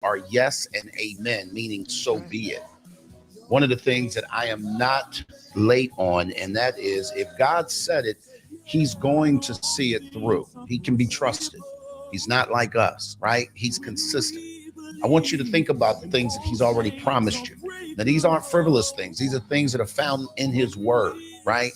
are yes and amen, meaning so be it. One of the things that I am not late on, and that is if God said it, he's going to see it through. He can be trusted. He's not like us, right? He's consistent. I want you to think about the things that he's already promised you. Now, these aren't frivolous things. These are things that are found in his word, right?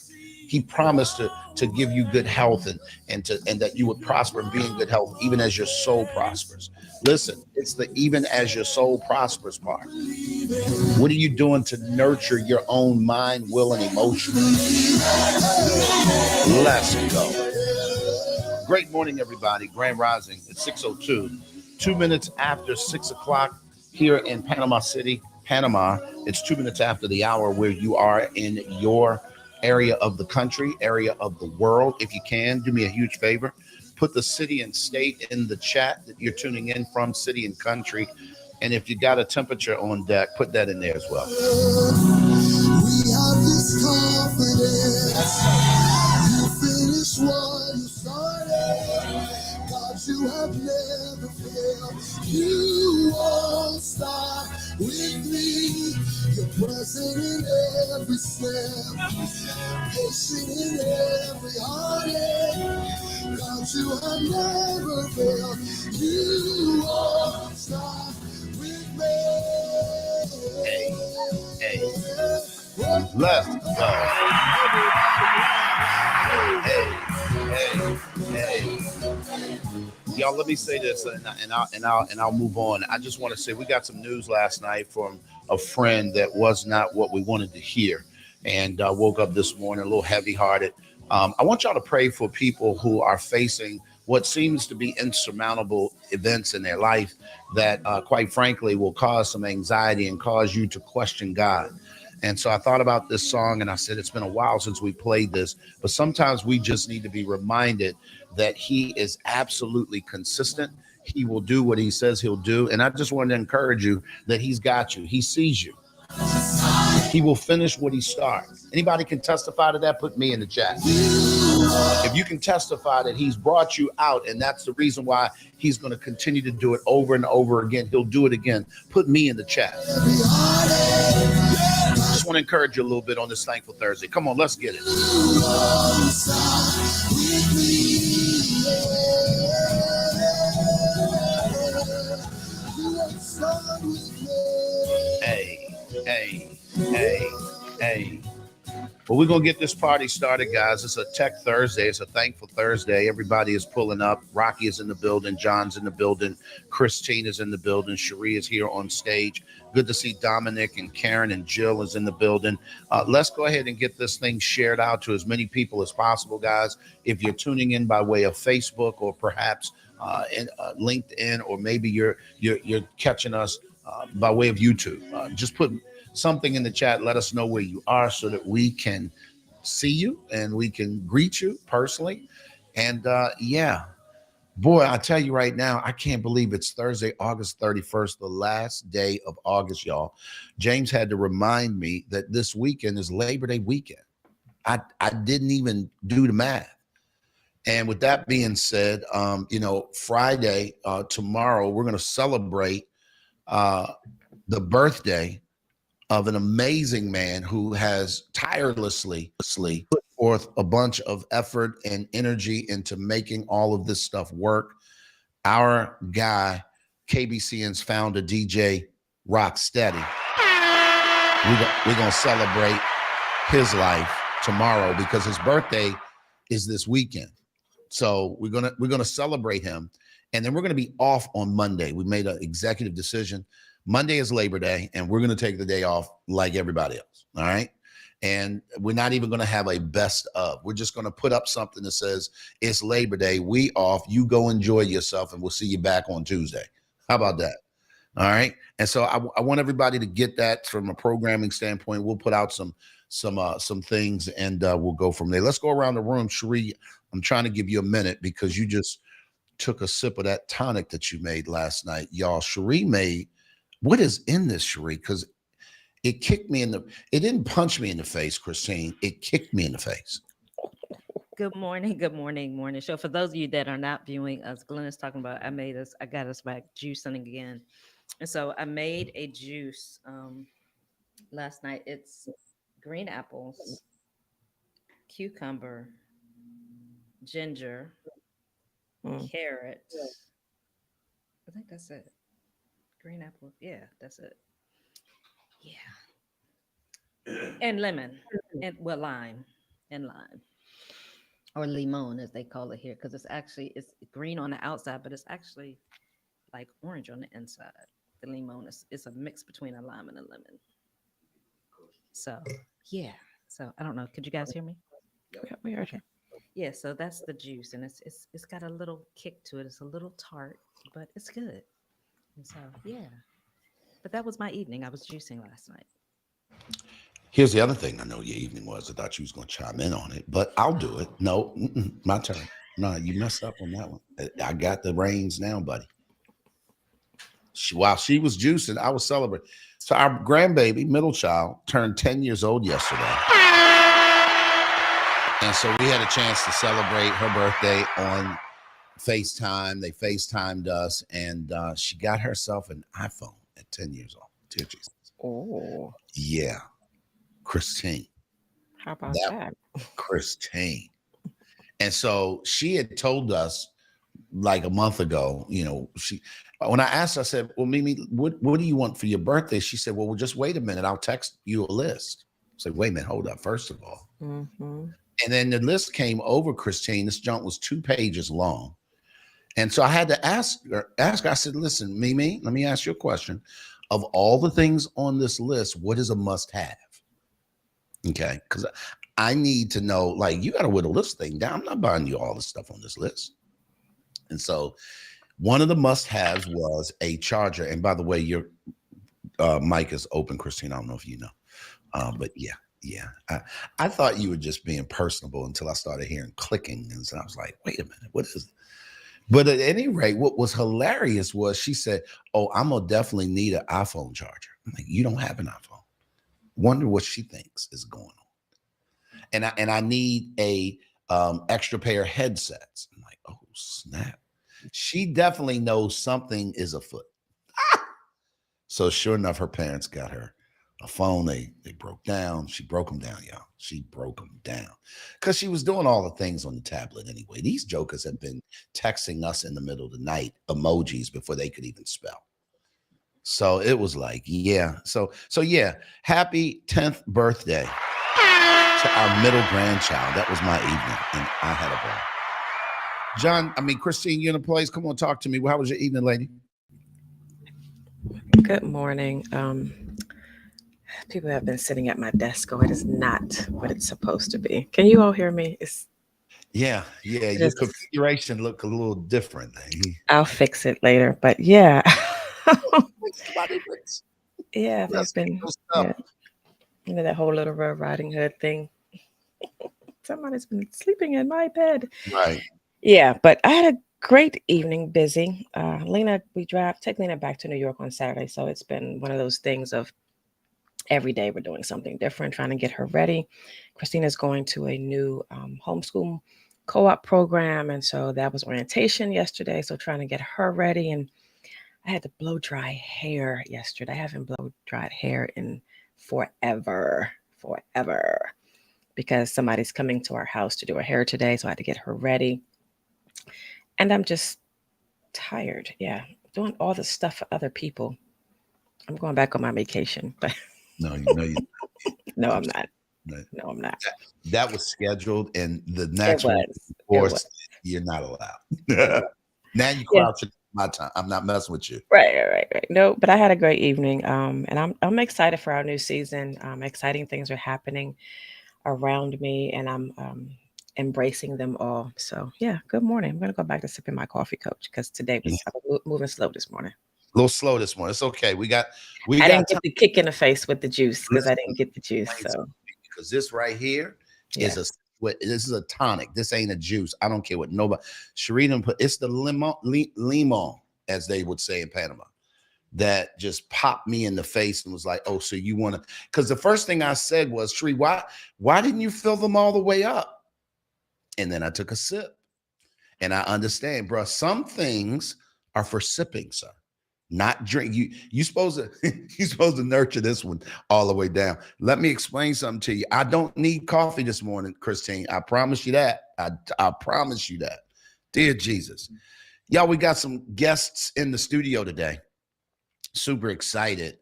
He promised to give you good health and that you would prosper and be in good health, even as your soul prospers. Listen, it's the even as your soul prospers part. What are you doing to nurture your own mind, will, and emotion? Let's go. Great morning, everybody. Grand Rising at 6:02, 2 minutes after 6 o'clock here in Panama City, Panama. It's 2 minutes after the hour where you are in your area of the country, area of the world. If you can, do me a huge favor. Put the city and state in the chat that you're tuning in from, city and country. And if you got a temperature on deck, put that in there as well. We have this confidence. You finish what you started. God, you have never failed. You won't stop with me. You're present in every step, patient in every heartache. God, you have never failed. You won't stop with me. Hey, let's go. Hey. Y'all, let me say this, and I'll move on. I just want to say we got some news last night from a friend that was not what we wanted to hear, and woke up this morning a little heavy-hearted. I want y'all to pray for people who are facing what seems to be insurmountable events in their life that, quite frankly, will cause some anxiety and cause you to question God. And so I thought about this song and I said, it's been a while since we played this, but sometimes we just need to be reminded that he is absolutely consistent. He will do what he says he'll do. And I just want to encourage you that he's got you. He sees you. He will finish what he starts. Anybody can testify to that? Put me in the chat. If you can testify that he's brought you out and that's the reason why he's going to continue to do it over and over again, he'll do it again. Put me in the chat. I just want to encourage you a little bit on this Thankful Thursday. Come on, let's get it. Hey. Well, we're going to get this party started, guys. It's a Tech Thursday. It's a Thankful Thursday. Everybody is pulling up. Rocky is in the building. John's in the building. Christine is in the building. Cherie is here on stage. Good to see Dominic and Karen and Jill is in the building. Let's go ahead and get this thing shared out to as many people as possible, guys. If you're tuning in by way of Facebook or perhaps LinkedIn, or maybe you're catching us by way of YouTube, just put something in the chat. Let us know where you are so that we can see you and we can greet you personally. And boy, I tell you right now, I can't believe it's Thursday, August 31st, the last day of August, y'all. James had to remind me that this weekend is Labor Day weekend. I didn't even do the math. And with that being said, Friday, tomorrow, we're going to celebrate the birthday of an amazing man who has tirelessly put forth a bunch of effort and energy into making all of this stuff work. Our guy, KBCN's founder, DJ Rocksteady. We're going to celebrate his life tomorrow because his birthday is this weekend. So we're gonna celebrate him, and then we're gonna be off on Monday. We made an executive decision. Monday is Labor Day, and we're gonna take the day off like everybody else. All right. And we're not even gonna have a best of. We're just gonna put up something that says it's Labor Day. We off. You go enjoy yourself, and we'll see you back on Tuesday. How about that? All right. And so I want everybody to get that from a programming standpoint. We'll put out some things, and we'll go from there. Let's go around the room. Cherie, I'm trying to give you a minute because you just took a sip of that tonic that you made last night. Y'all, Cherie made, what is in this, Cherie? Because it kicked me it didn't punch me in the face, Christine. It kicked me in the face. Good morning, morning show. For those of you that are not viewing us, Glenn is talking about, I got us back juicing again. And so I made a juice last night. It's green apples, cucumber, ginger, Mm. carrots. I think that's it. Green apple. Yeah, that's it. Yeah. And lemon. And well, lime. And lime. Or limon as they call it here. Because it's green on the outside, but it's actually like orange on the inside. The limon is a mix between a lime and a lemon. So yeah. So I don't know. Could you guys hear me? Yeah, we heard you. Okay. Yeah, so that's the juice, and it's got a little kick to it. It's a little tart, but it's good. And so yeah. But that was my evening. I was juicing last night. Here's the other thing I know your evening was. I thought you was going to chime in on it, but I'll do it. No, my turn. No, you messed up on that one. I got the reins now, buddy. While she was juicing, I was celebrating. So our grandbaby, middle child, turned 10 years old yesterday. And so we had a chance to celebrate her birthday on FaceTime. They FaceTimed us, and she got herself an iPhone at 10 years old. Dear Jesus. Oh, Yeah, Christine. how about that? Christine. And so she had told us like a month ago, when I asked her, I said, well, Mimi, what do you want for your birthday? She said, well, just wait a minute. I'll text you a list. I said, wait a minute, hold up. First of all. Mm-hmm. And then the list came over, Christine. This junk was 2 pages long. And so I had to ask her, I said, listen, Mimi, let me ask you a question. Of all the things on this list, what is a must have? Okay. Because I need to know, like, you got to whittle this thing down. I'm not buying you all the stuff on this list. And so one of the must haves was a charger. And by the way, your mic is open, Christine. I don't know if you know. But yeah. I thought you were just being personable until I started hearing clicking. And so I was like, wait a minute, what is it? But at any rate, what was hilarious was she said, oh, I'm going to definitely need an iPhone charger. I'm like, you don't have an iPhone. Wonder what she thinks is going on. And I need a extra pair of headsets. I'm like, oh, snap. She definitely knows something is afoot. So sure enough, her parents got her a phone. They broke down. She broke them down, y'all. She broke them down because she was doing all the things on the tablet anyway. These jokers have been texting us in the middle of the night emojis before they could even spell. So it was like, yeah. So yeah, happy 10th birthday to our middle grandchild. That was my evening, and I had a ball. Christine, you in the place? Come on, talk to me. How was your evening, lady? Good morning. People have been sitting at my desk. Oh, it is not what it's supposed to be. Can you all hear me? Yeah. Your configuration look a little different. I'll fix it later. But yeah. Yeah, there's been that whole little Red Riding Hood thing. Somebody's been sleeping in my bed. Right. Yeah, but I had a great evening, busy. Lena, take Lena back to New York on Saturday. So it's been one of those things of every day we're doing something different, trying to get her ready. Christina's going to a new homeschool co-op program. And so that was orientation yesterday. So trying to get her ready. And I had to blow dry hair yesterday. I haven't blow dried hair in forever, because somebody's coming to our house to do her hair today. So I had to get her ready. And I'm just tired. Yeah. Doing all the stuff for other people. I'm going back on my vacation, but no, no, I'm not. No, I'm not. That was scheduled, and the next one, of course, you're not allowed. Now you crouching my time. I'm not messing with you. Right. No, but I had a great evening. And I'm excited for our new season. Exciting things are happening around me, and I'm embracing them all. So yeah, good morning. I'm gonna go back to sipping my coffee, Coach, because today I was moving slow this morning. A little slow this morning. It's okay. I didn't get the kick in the face with the juice because I didn't get the juice. So because this right here is this is a tonic. This ain't a juice. I don't care what nobody. Sharita put. It's the limon, as they would say in Panama, that just popped me in the face and was like, oh, so you want to? Because the first thing I said was, Sheree, why didn't you fill them all the way up? And then I took a sip, and I understand, bro. Some things are for sipping, sir. not drink. You supposed to you supposed to nurture this one all the way down. Let me explain something to you. I don't need coffee this morning, Christine. I promise you that. I promise you that. Dear Jesus. Y'all, we got some guests in the studio today. Super excited.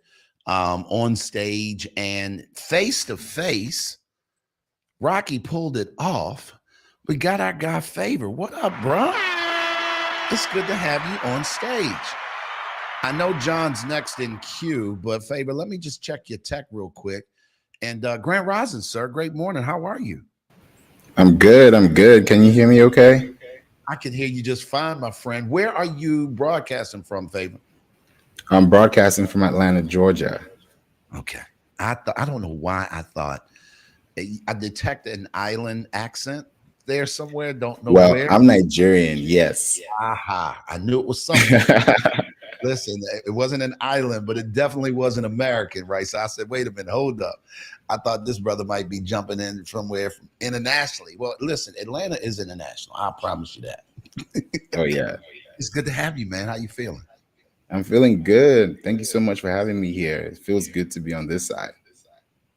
On stage and face to face. Rocky pulled it off. We got our guy Favor. What up, bro? It's good to have you on stage. I know John's next in queue, but Favor, let me just check your tech real quick. And Grant Rosin, sir, great morning. How are you? I'm good. I'm good. Can you hear me okay? I can hear you just fine, my friend. Where are you broadcasting from, Favor? I'm broadcasting from Atlanta, Georgia. Okay. I don't know why I thought I detected an island accent there somewhere. Don't know Well, where. I'm Nigerian, yes. Aha. I knew it was something. Listen, it wasn't an island, but it definitely wasn't American, right? So I said, wait a minute, hold up. I thought this brother might be jumping in somewhere internationally. Well, listen, Atlanta is international. I promise you that. Oh, yeah. It's good to have you, man. How you feeling? I'm feeling good. Thank you so much for having me here. It feels good to be on this side.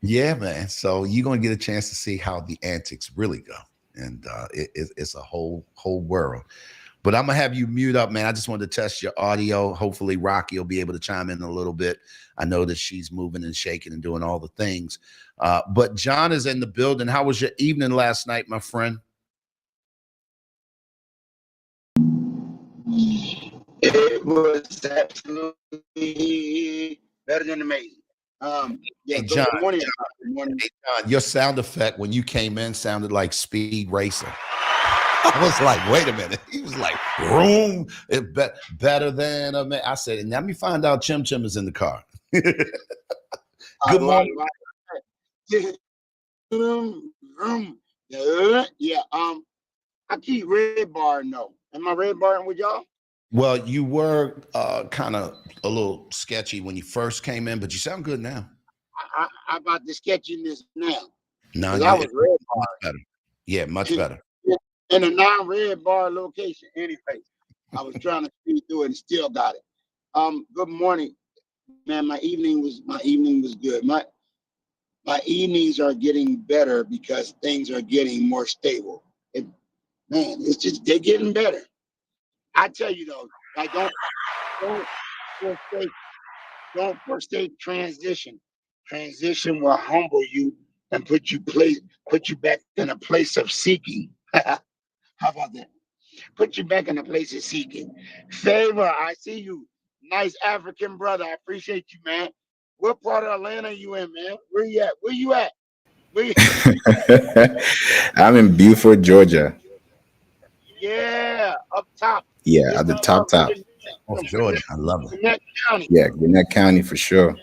Yeah, man. So you're going to get a chance to see how the antics really go. And it's a whole world. But I'm going to have you mute up, man. I just wanted to test your audio. Hopefully Rocky will be able to chime in a little bit. I know that she's moving and shaking and doing all the things. But John is in the building. How was your evening last night, my friend? It was absolutely better than amazing. Yeah, Hey, John, good morning. Good morning. Hey, John, your sound effect when you came in sounded like Speed Racer. I was like, wait a minute. He was like, room, better than a man. I said, let me find out Chim Chim is in the car. Good morning. Yeah, I keep red barring though. Am I red barring with y'all? Well, you were kind of a little sketchy when you first came in, but you sound good now. I about the sketchiness now. No, I was red much better. Yeah, much better. in a non-red bar location. Anyway, I was trying to speed through it and still got it. Good morning, man. My evening was good. My evenings are getting better because things are getting more stable. Man, it's just they're getting better. I tell you though, like don't forsake transition. Transition will humble you and put you back in a place of seeking. How about that? Put you back in a place of seeking. Favor, I see you. Nice African brother. I appreciate you, man. What part of Atlanta you in, man? Where you at? Where you at? I'm in Beaufort, Georgia. Yeah, up top. Yeah, at the top. Oh, Georgia, I love it. Gwinnett County. Yeah, Gwinnett County for sure.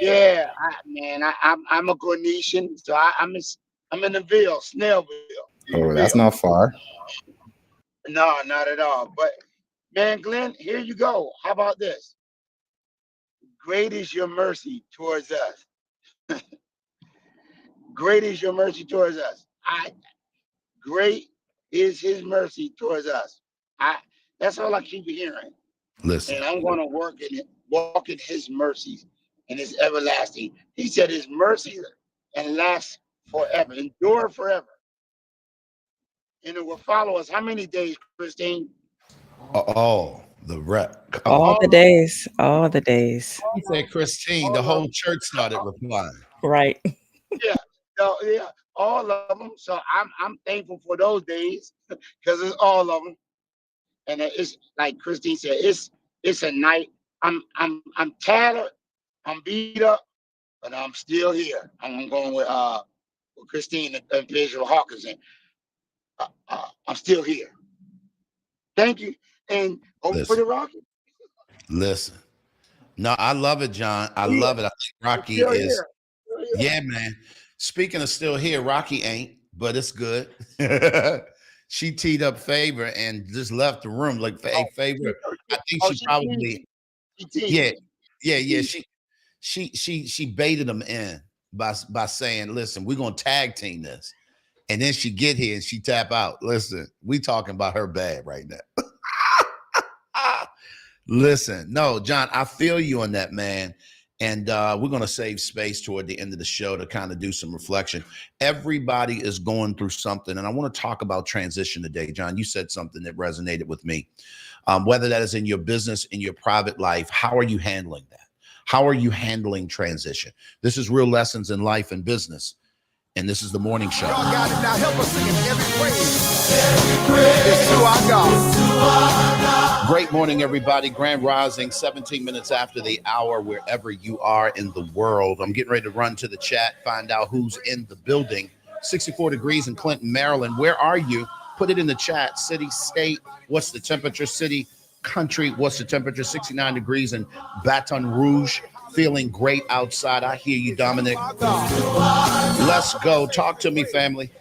Yeah, I'm a Guernesian, so I'm in the Ville, Snellville. Oh, that's not far. No, not at all. But man, Glenn, here you go. How about this? Great is your mercy towards us. Great is your mercy towards us. Great is his mercy towards us. That's all I keep hearing. Listen. And I'm going to walk in his mercies and his everlasting. He said his mercy and last forever, endure forever. And it will follow us. How many days, Christine? Oh, the rep. All the days. All the days. He said, Christine, the whole church started replying. Right. Yeah. So, yeah, all of them. So I'm thankful for those days because it's all of them. And it's like Christine said, it's a night. I'm tattered, I'm beat up, but I'm still here. I'm going with Christine and Visual Hawkinson. I'm still here. Thank you. And over for the Rocky. Listen. No, I love it, John. I love it. I think Rocky is. Yeah, man. Speaking of still here, Rocky ain't, but it's good. She teed up Favor and just left the room. Like, hey, Favor, I think she probably. Yeah. She baited him in by saying, "Listen, we're gonna tag team this," and then she get here and she tap out. Listen, we talking about her bad right now. Listen, no, John, I feel you on that, man. And we're going to save space toward the end of the show to kind of do some reflection. Everybody is going through something. And I want to talk about transition today. John, you said something that resonated with me. Whether that is in your business, in your private life, how are you handling that? How are you handling transition? This is Real Lessons in Life and Business. And this is the morning show. Y'all got it now. Help us sing it. Every praise is to our God. Great morning, everybody. Grand Rising, 17 minutes after the hour, wherever you are in the world. I'm getting ready to run to the chat, find out who's in the building. 64 degrees in Clinton, Maryland. Where are you? Put it in the chat. City, state. What's the temperature? City, country. What's the temperature? 69 degrees in Baton Rouge. Feeling great outside. I hear you, Dominic. Let's go. Talk to me, family.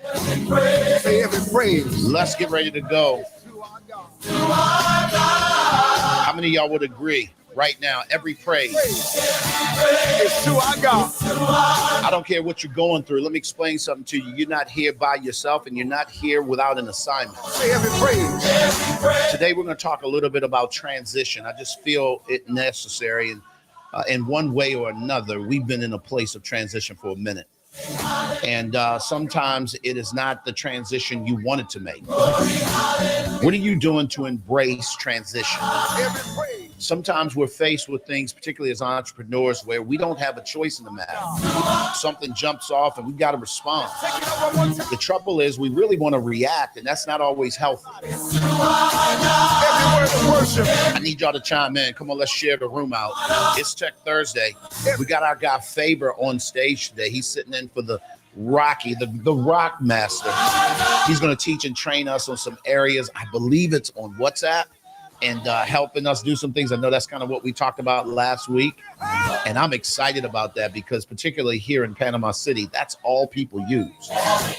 Say every praise. Let's get ready to go. How many of y'all would agree right now? Every praise It's to our God. I don't care what you're going through. Let me explain something to you. You're not here by yourself, and you're not here without an assignment. Say every praise. Today, we're going to talk a little bit about transition. I just feel it necessary. And in one way or another, we've been in a place of transition for a minute. And sometimes it is not the transition you wanted to make. What are you doing to embrace transition? Every praise. Sometimes we're faced with things, particularly as entrepreneurs, where we don't have a choice in the matter. Something jumps off and we got to respond. Take it up one more time. The trouble is we really want to react, and that's not always healthy. Every word of worship. I need y'all to chime in. Come on, let's share the room out. It's Tech Thursday. We got our guy Faber on stage today. He's sitting in for the Rocky, the rock master. He's going to teach and train us on some areas. I believe it's on WhatsApp and helping us do some things. I know that's kind of what we talked about last week. And I'm excited about that because particularly here in Panama City, that's all people use.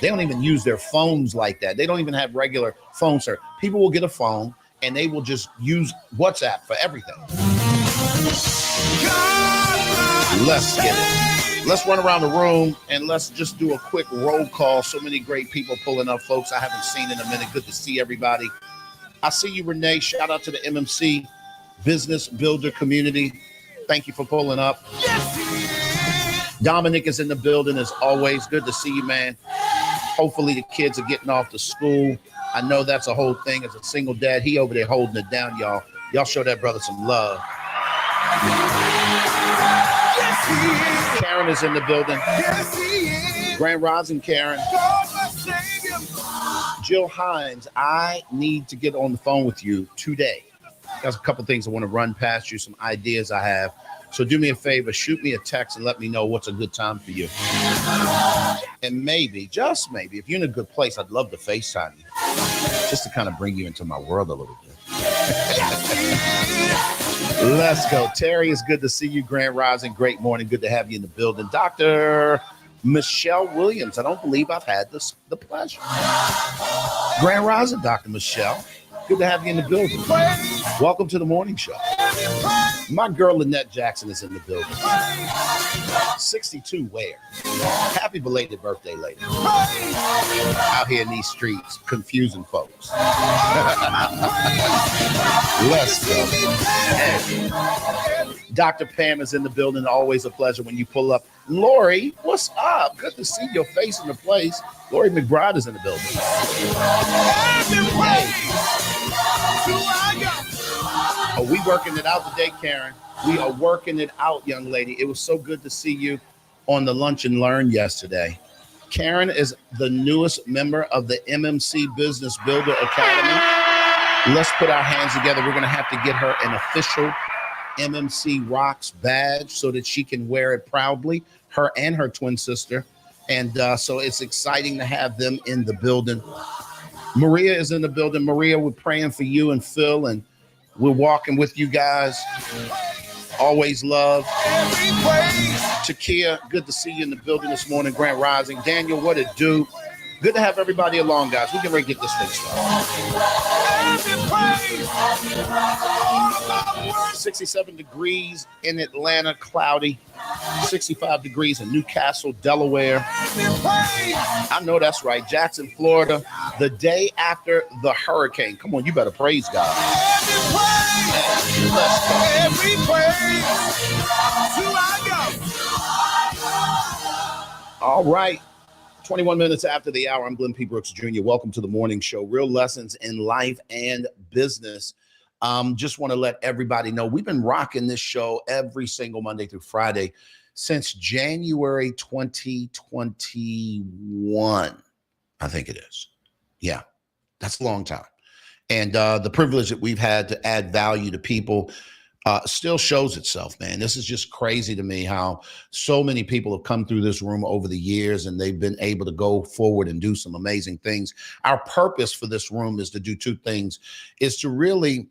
They don't even use their phones like that. They don't even have regular phone service. People will get a phone and they will just use WhatsApp for everything. Let's get it. Let's run around the room and let's just do a quick roll call. So many great people pulling up, folks I haven't seen in a minute. Good to see everybody. I see you, Renee. Shout out to the MMC Business Builder community. Thank you for pulling up. Dominic is in the building as always. Good to see you, man. Hopefully the kids are getting off to school. I know that's a whole thing as a single dad. He over there holding it down, y'all. Y'all show that brother some love. Karen is in the building. Grand Rising, Karen. Jill Hines, I need to get on the phone with you today. Got a couple things I want to run past you, some ideas I have. So do me a favor, shoot me a text and let me know what's a good time for you. And maybe, just maybe, if you're in a good place, I'd love to FaceTime you. Just to kind of bring you into my world a little bit. Let's go. Terry, it's good to see you. Grand Rising, great morning. Good to have you in the building. Dr. Michelle Williams. I don't believe I've had the pleasure. Grand Rising, Dr. Michelle. Good to have you in the building. Welcome to the morning show. My girl Lynette Jackson is in the building. 62 where? Happy belated birthday, lady. Out here in these streets, confusing folks. Let's go. Hey. Dr. Pam is in the building. Always a pleasure when you pull up. Lori, what's up? Good to see your face in the place. Lori McBride is in the building. Hey. Are we working it out today, Karen? We are working it out, young lady. It was so good to see you on the Lunch and Learn yesterday. Karen is the newest member of the MMC Business Builder Academy. Let's put our hands together. We're going to have to get her an official MMC Rocks badge so that she can wear it proudly, her and her twin sister. And so it's exciting to have them in the building. Maria is in the building. Maria, we're praying for you and Phil, and we're walking with you guys. Always love. Takia, good to see you in the building this morning. Grand Rising. Daniel, what it do? Good to have everybody along, guys. We can ready to get this thing started. 67 degrees in Atlanta, cloudy. 65 degrees in Newcastle, Delaware. I know that's right. Jackson, Florida, the day after the hurricane. Come on, you better praise God. Let's go. Every praise to our God. All right. 21 minutes after the hour, I'm Glenn P. Brooks Jr. Welcome to the morning show, Real Lessons in Life and Business. Just want to let everybody know we've been rocking this show every single Monday through Friday since January 2021. I think it is. Yeah, that's a long time. And the privilege that we've had to add value to people still shows itself, man. This is just crazy to me how so many people have come through this room over the years and they've been able to go forward and do some amazing things. Our purpose for this room is to do two things, is to really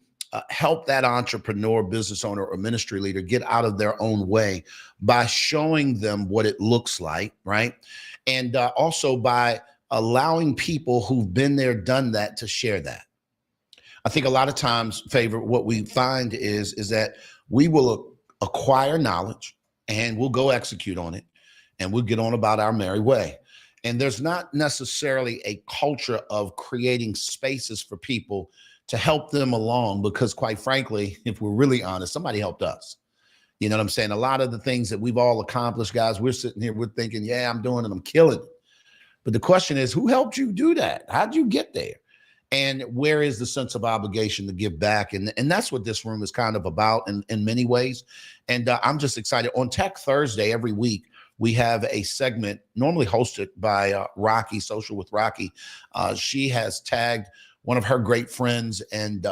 help that entrepreneur, business owner, or ministry leader get out of their own way by showing them what it looks like, right? And also by allowing people who've been there, done that, to share that. I think a lot of times, Favor, what we find is that we will acquire knowledge and we'll go execute on it and we'll get on about our merry way. And there's not necessarily a culture of creating spaces for people to help them along because, quite frankly, if we're really honest, somebody helped us. You know what I'm saying? A lot of the things that we've all accomplished, guys, we're sitting here, we're thinking, yeah, I'm doing it, I'm killing it. But the question is, who helped you do that? How'd you get there? And where is the sense of obligation to give back? And that's what this room is kind of about in many ways. And I'm just excited. On Tech Thursday, every week, we have a segment normally hosted by Rocky, Social with Rocky. She has tagged one of her great friends and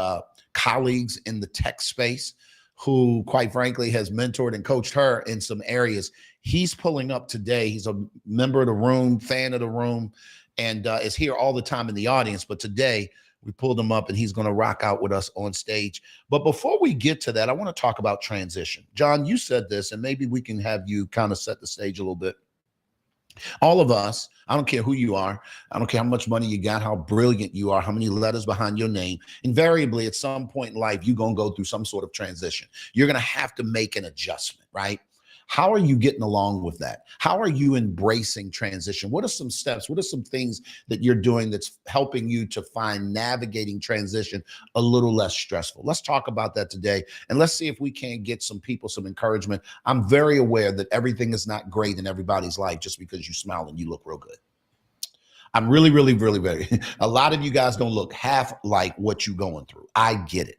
colleagues in the tech space who, quite frankly, has mentored and coached her in some areas. He's pulling up today. He's a member of the room, fan of the room, and is here all the time in the audience. But today we pulled him up and he's going to rock out with us on stage. But before we get to that, I want to talk about transition. John, you said this, and maybe we can have you kind of set the stage a little bit. All of us, I don't care who you are, I don't care how much money you got, how brilliant you are, how many letters behind your name, invariably at some point in life, you're going to go through some sort of transition. You're going to have to make an adjustment, right? How are you getting along with that? How are you embracing transition? What are some steps? What are some things that you're doing that's helping you to find navigating transition a little less stressful? Let's talk about that today. And let's see if we can get some people some encouragement. I'm very aware that everything is not great in everybody's life just because you smile and you look real good. I'm really, very, a lot of you guys don't look half like what you're going through. I get it.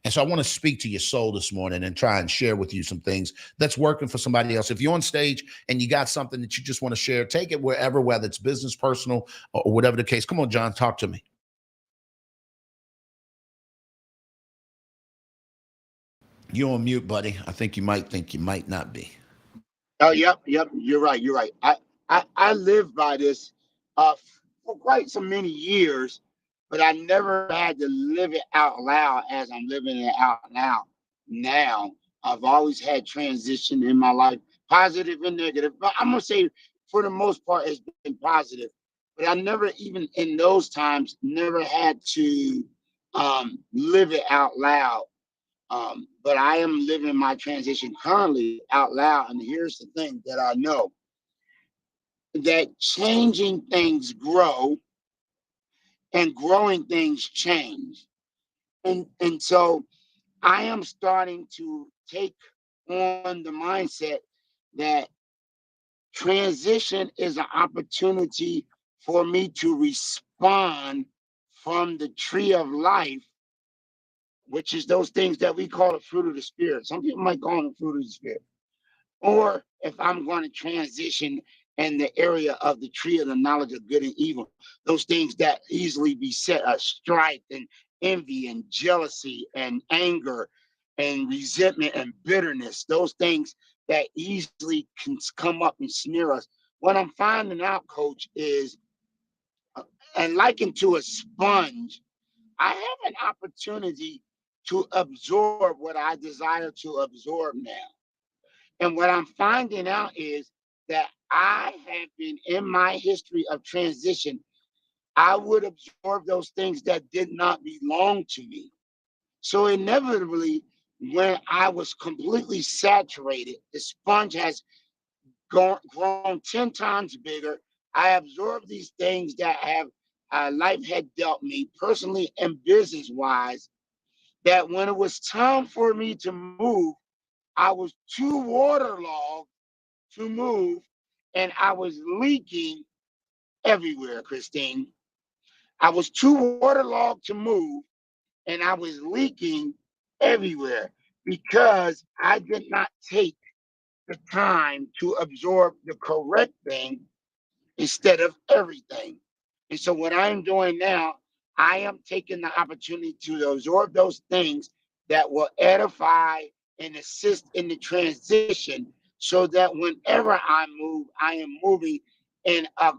And so I want to speak to your soul this morning and try and share with you some things that's working for somebody else. If you're on stage and you got something that you just want to share, take it wherever, whether it's business, personal, or whatever the case. Come on, John, talk to me. You're on mute, buddy. I think you might not be. Oh, yep. You're right. I lived by this for quite so many years, but I never had to live it out loud as I'm living it out now. I've always had transition in my life, positive and negative. But I'm gonna say for the most part it's been positive. But I never, even in those times, never had to live it out loud. But I am living my transition currently out loud. And here's the thing that I know, that changing things grow and growing things change. And so I am starting to take on the mindset that transition is an opportunity for me to respond from the tree of life, which is those things that we call the fruit of the spirit. Some people might call them the fruit of the spirit. Or if I'm going to transition in the area of the tree of the knowledge of good and evil, those things that easily beset us, strife and envy and jealousy and anger and resentment and bitterness, those things that easily can come up and snare us. What I'm finding out, Coach, is, and likened to a sponge, I have an opportunity to absorb what I desire to absorb now. And what I'm finding out is that I have been, in my history of transition, I would absorb those things that did not belong to me. So inevitably, when I was completely saturated, the sponge has grown 10 times bigger. I absorbed these things that have life had dealt me personally and business-wise, that when it was time for me to move, I was too waterlogged to move, and I was leaking everywhere, Christine. I was too waterlogged to move, and I was leaking everywhere because I did not take the time to absorb the correct thing instead of everything. And so, what I'm doing now, I am taking the opportunity to absorb those things that will edify and assist in the transition so that whenever I move, I am moving in a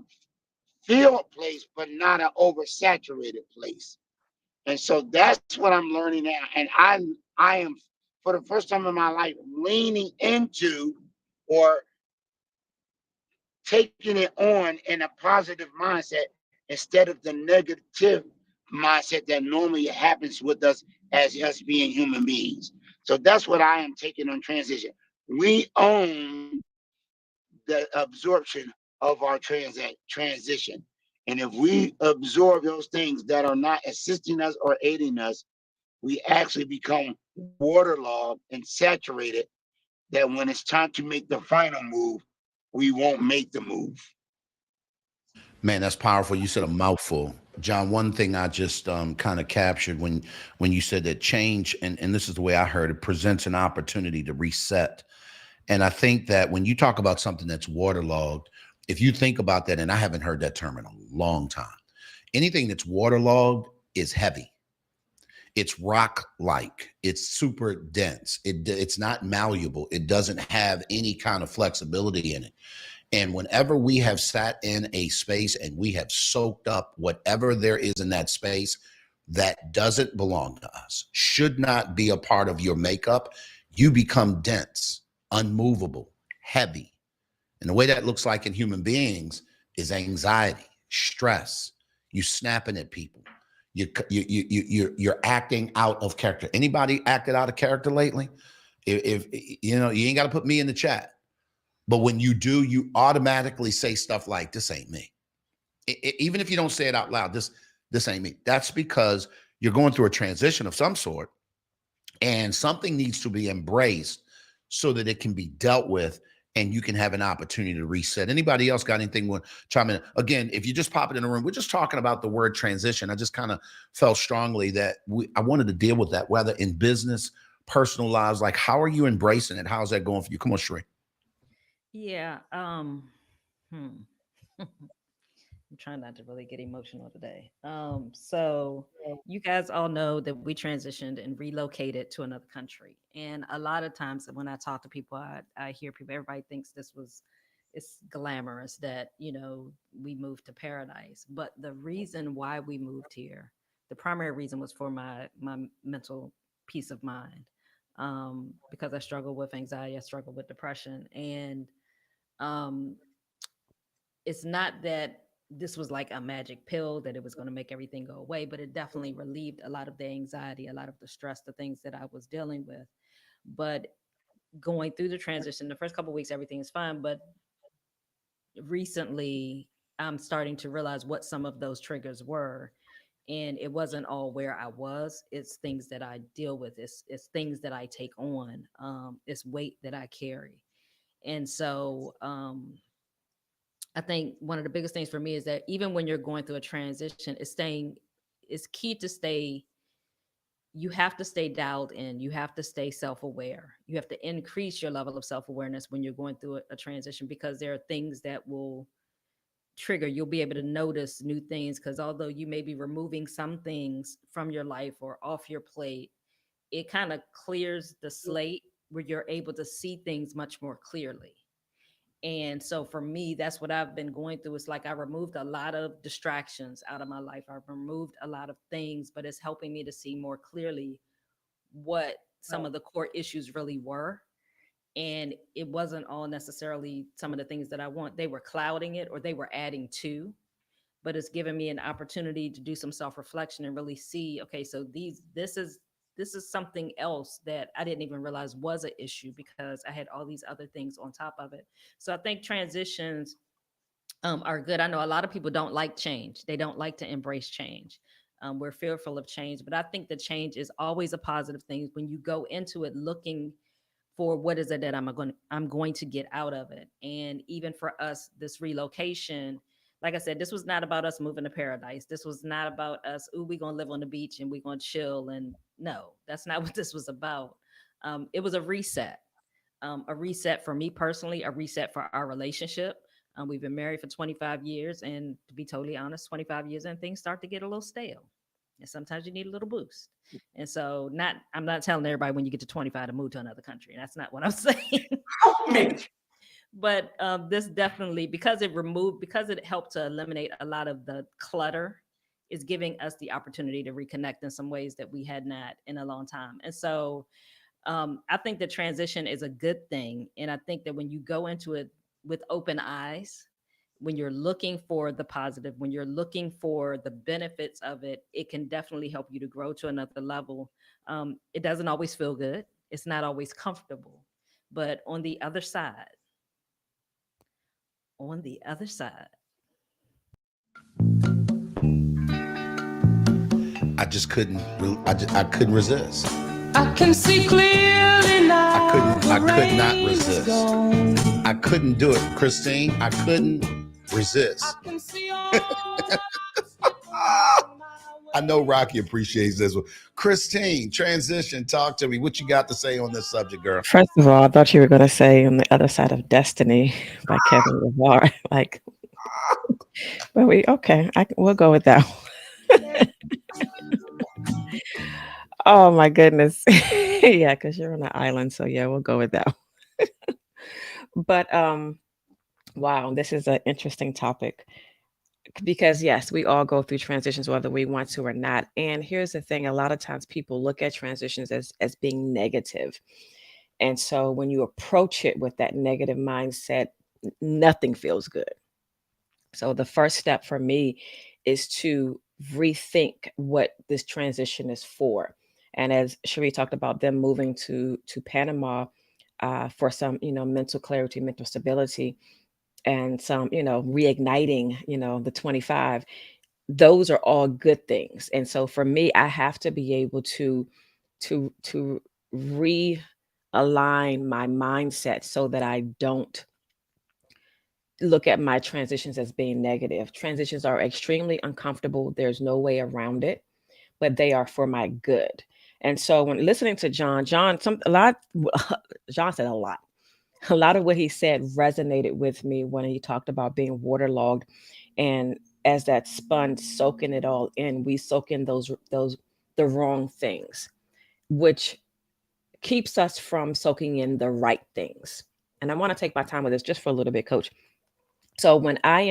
filled place, but not an oversaturated place. And so that's what I'm learning now. And I am for the first time in my life leaning into or taking it on in a positive mindset instead of the negative mindset that normally happens with us as us being human beings. So that's what I am taking on transition. We own the absorption of our transition. And if we absorb those things that are not assisting us or aiding us, we actually become waterlogged and saturated that when it's time to make the final move, we won't make the move. Man, that's powerful. You said a mouthful. John, one thing I just kind of captured when you said that change, and this is the way I heard it, presents an opportunity to reset. And I think that when you talk about something that's waterlogged, if you think about that, and I haven't heard that term in a long time, anything that's waterlogged is heavy. It's rock-like. It's super dense. It's not malleable. It doesn't have any kind of flexibility in it. And whenever we have sat in a space and we have soaked up whatever there is in that space that doesn't belong to us, should not be a part of your makeup, you become dense, unmovable, heavy. And the way that looks like in human beings is anxiety, stress. You snapping at people. You're acting out of character. Anybody acted out of character lately? If you know, you ain't got to put me in the chat. But when you do, you automatically say stuff like, this ain't me. Even if you don't say it out loud, this ain't me. That's because you're going through a transition of some sort, and something needs to be embraced so that it can be dealt with and you can have an opportunity to reset. Anybody else got anything want to chime in? Again, if you just pop it in the room, we're just talking about the word transition. I just kind of felt strongly that I wanted to deal with that, whether in business, personal lives. Like, how are you embracing it? How's that going for you? Come on, Sheree. Yeah. I'm trying not to really get emotional today. So you guys all know that we transitioned and relocated to another country. And a lot of times when I talk to people, I hear people, everybody thinks it's glamorous that, we moved to paradise. But the reason why we moved here, the primary reason was for my mental peace of mind. Because I struggle with anxiety, I struggle with depression. And um, it's not that this was like a magic pill that it was going to make everything go away, but it definitely relieved a lot of the anxiety, a lot of the stress, the things that I was dealing with. But going through the transition, the first couple of weeks, everything is fine. But recently, I'm starting to realize what some of those triggers were. And it wasn't all where I was. It's things that I deal with. It's things that I take on. It's weight that I carry. And so I think one of the biggest things for me is that even when you're going through a transition, it's key to stay, you have to stay dialed in. You have to stay self-aware. You have to increase your level of self-awareness when you're going through a transition, because there are things that will trigger. You'll be able to notice new things, because although you may be removing some things from your life or off your plate, it kind of clears the slate where you're able to see things much more clearly. And so for me, that's what I've been going through. It's like I removed a lot of distractions out of my life. I've removed a lot of things, but it's helping me to see more clearly what some of the core issues really were. And it wasn't all necessarily some of the things that I want. They were clouding it or they were adding to, but it's given me an opportunity to do some self-reflection and really see, okay, so this is something else that I didn't even realize was an issue, because I had all these other things on top of it. So I think transitions are good. I know a lot of people don't like change. They don't like to embrace change. We're fearful of change, but I think the change is always a positive thing when you go into it looking for what is it that I'm going to get out of it. And even for us, this relocation, like I said, this was not about us moving to paradise. This was not about us, ooh, we're gonna live on the beach and we're gonna chill. And no, that's not what this was about. It was a reset for me personally, a reset for our relationship. We've been married for 25 years, and to be totally honest, 25 years and things start to get a little stale. And sometimes you need a little boost. And so I'm not telling everybody when you get to 25 to move to another country. That's not what I'm saying. But this definitely, because it helped to eliminate a lot of the clutter, is giving us the opportunity to reconnect in some ways that we had not in a long time. And so I think the transition is a good thing. And I think that when you go into it with open eyes, when you're looking for the positive, when you're looking for the benefits of it, it can definitely help you to grow to another level. It doesn't always feel good. It's not always comfortable. But on the other side, I just couldn't. I couldn't resist. I can see clearly now. I could not resist. I couldn't do it, Christine. I couldn't resist. I can see all I know Rocky appreciates this one. Christine, transition. Talk to me. What you got to say on this subject, girl? First of all, I thought you were going to say On the Other Side of Destiny by Kevin LeVar. Like, but we'll go with that one. Oh my goodness. Yeah, because you're on an island. So yeah, we'll go with that one. But wow, this is an interesting topic. Because yes, we all go through transitions whether we want to or not. And here's the thing, a lot of times people look at transitions as being negative. And so when you approach it with that negative mindset, nothing feels good. So the first step for me is to rethink what this transition is for. And as Cherie talked about them moving to Panama for some, mental clarity, mental stability, and some, reigniting, the 25, those are all good things. And so for me, I have to be able to realign my mindset so that I don't look at my transitions as being negative. Transitions are extremely uncomfortable. There's no way around it, but they are for my good. And so when listening to John said a lot. A lot of what he said resonated with me when he talked about being waterlogged. And as that sponge soaking it all in, we soak in the wrong things, which keeps us from soaking in the right things. And I want to take my time with this just for a little bit, Coach. So when I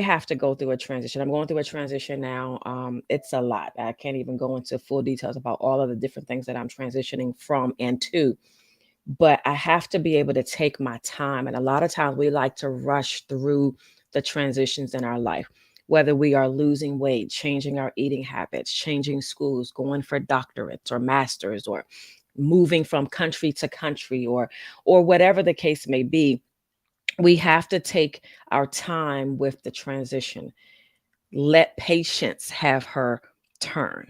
have to go through a transition, I'm going through a transition now. It's a lot. I can't even go into full details about all of the different things that I'm transitioning from and to. But I have to be able to take my time. And a lot of times we like to rush through the transitions in our life, whether we are losing weight, changing our eating habits, changing schools, going for doctorates or masters, or moving from country to country, or whatever the case may be. We have to take our time with the transition. Let patience have her turn.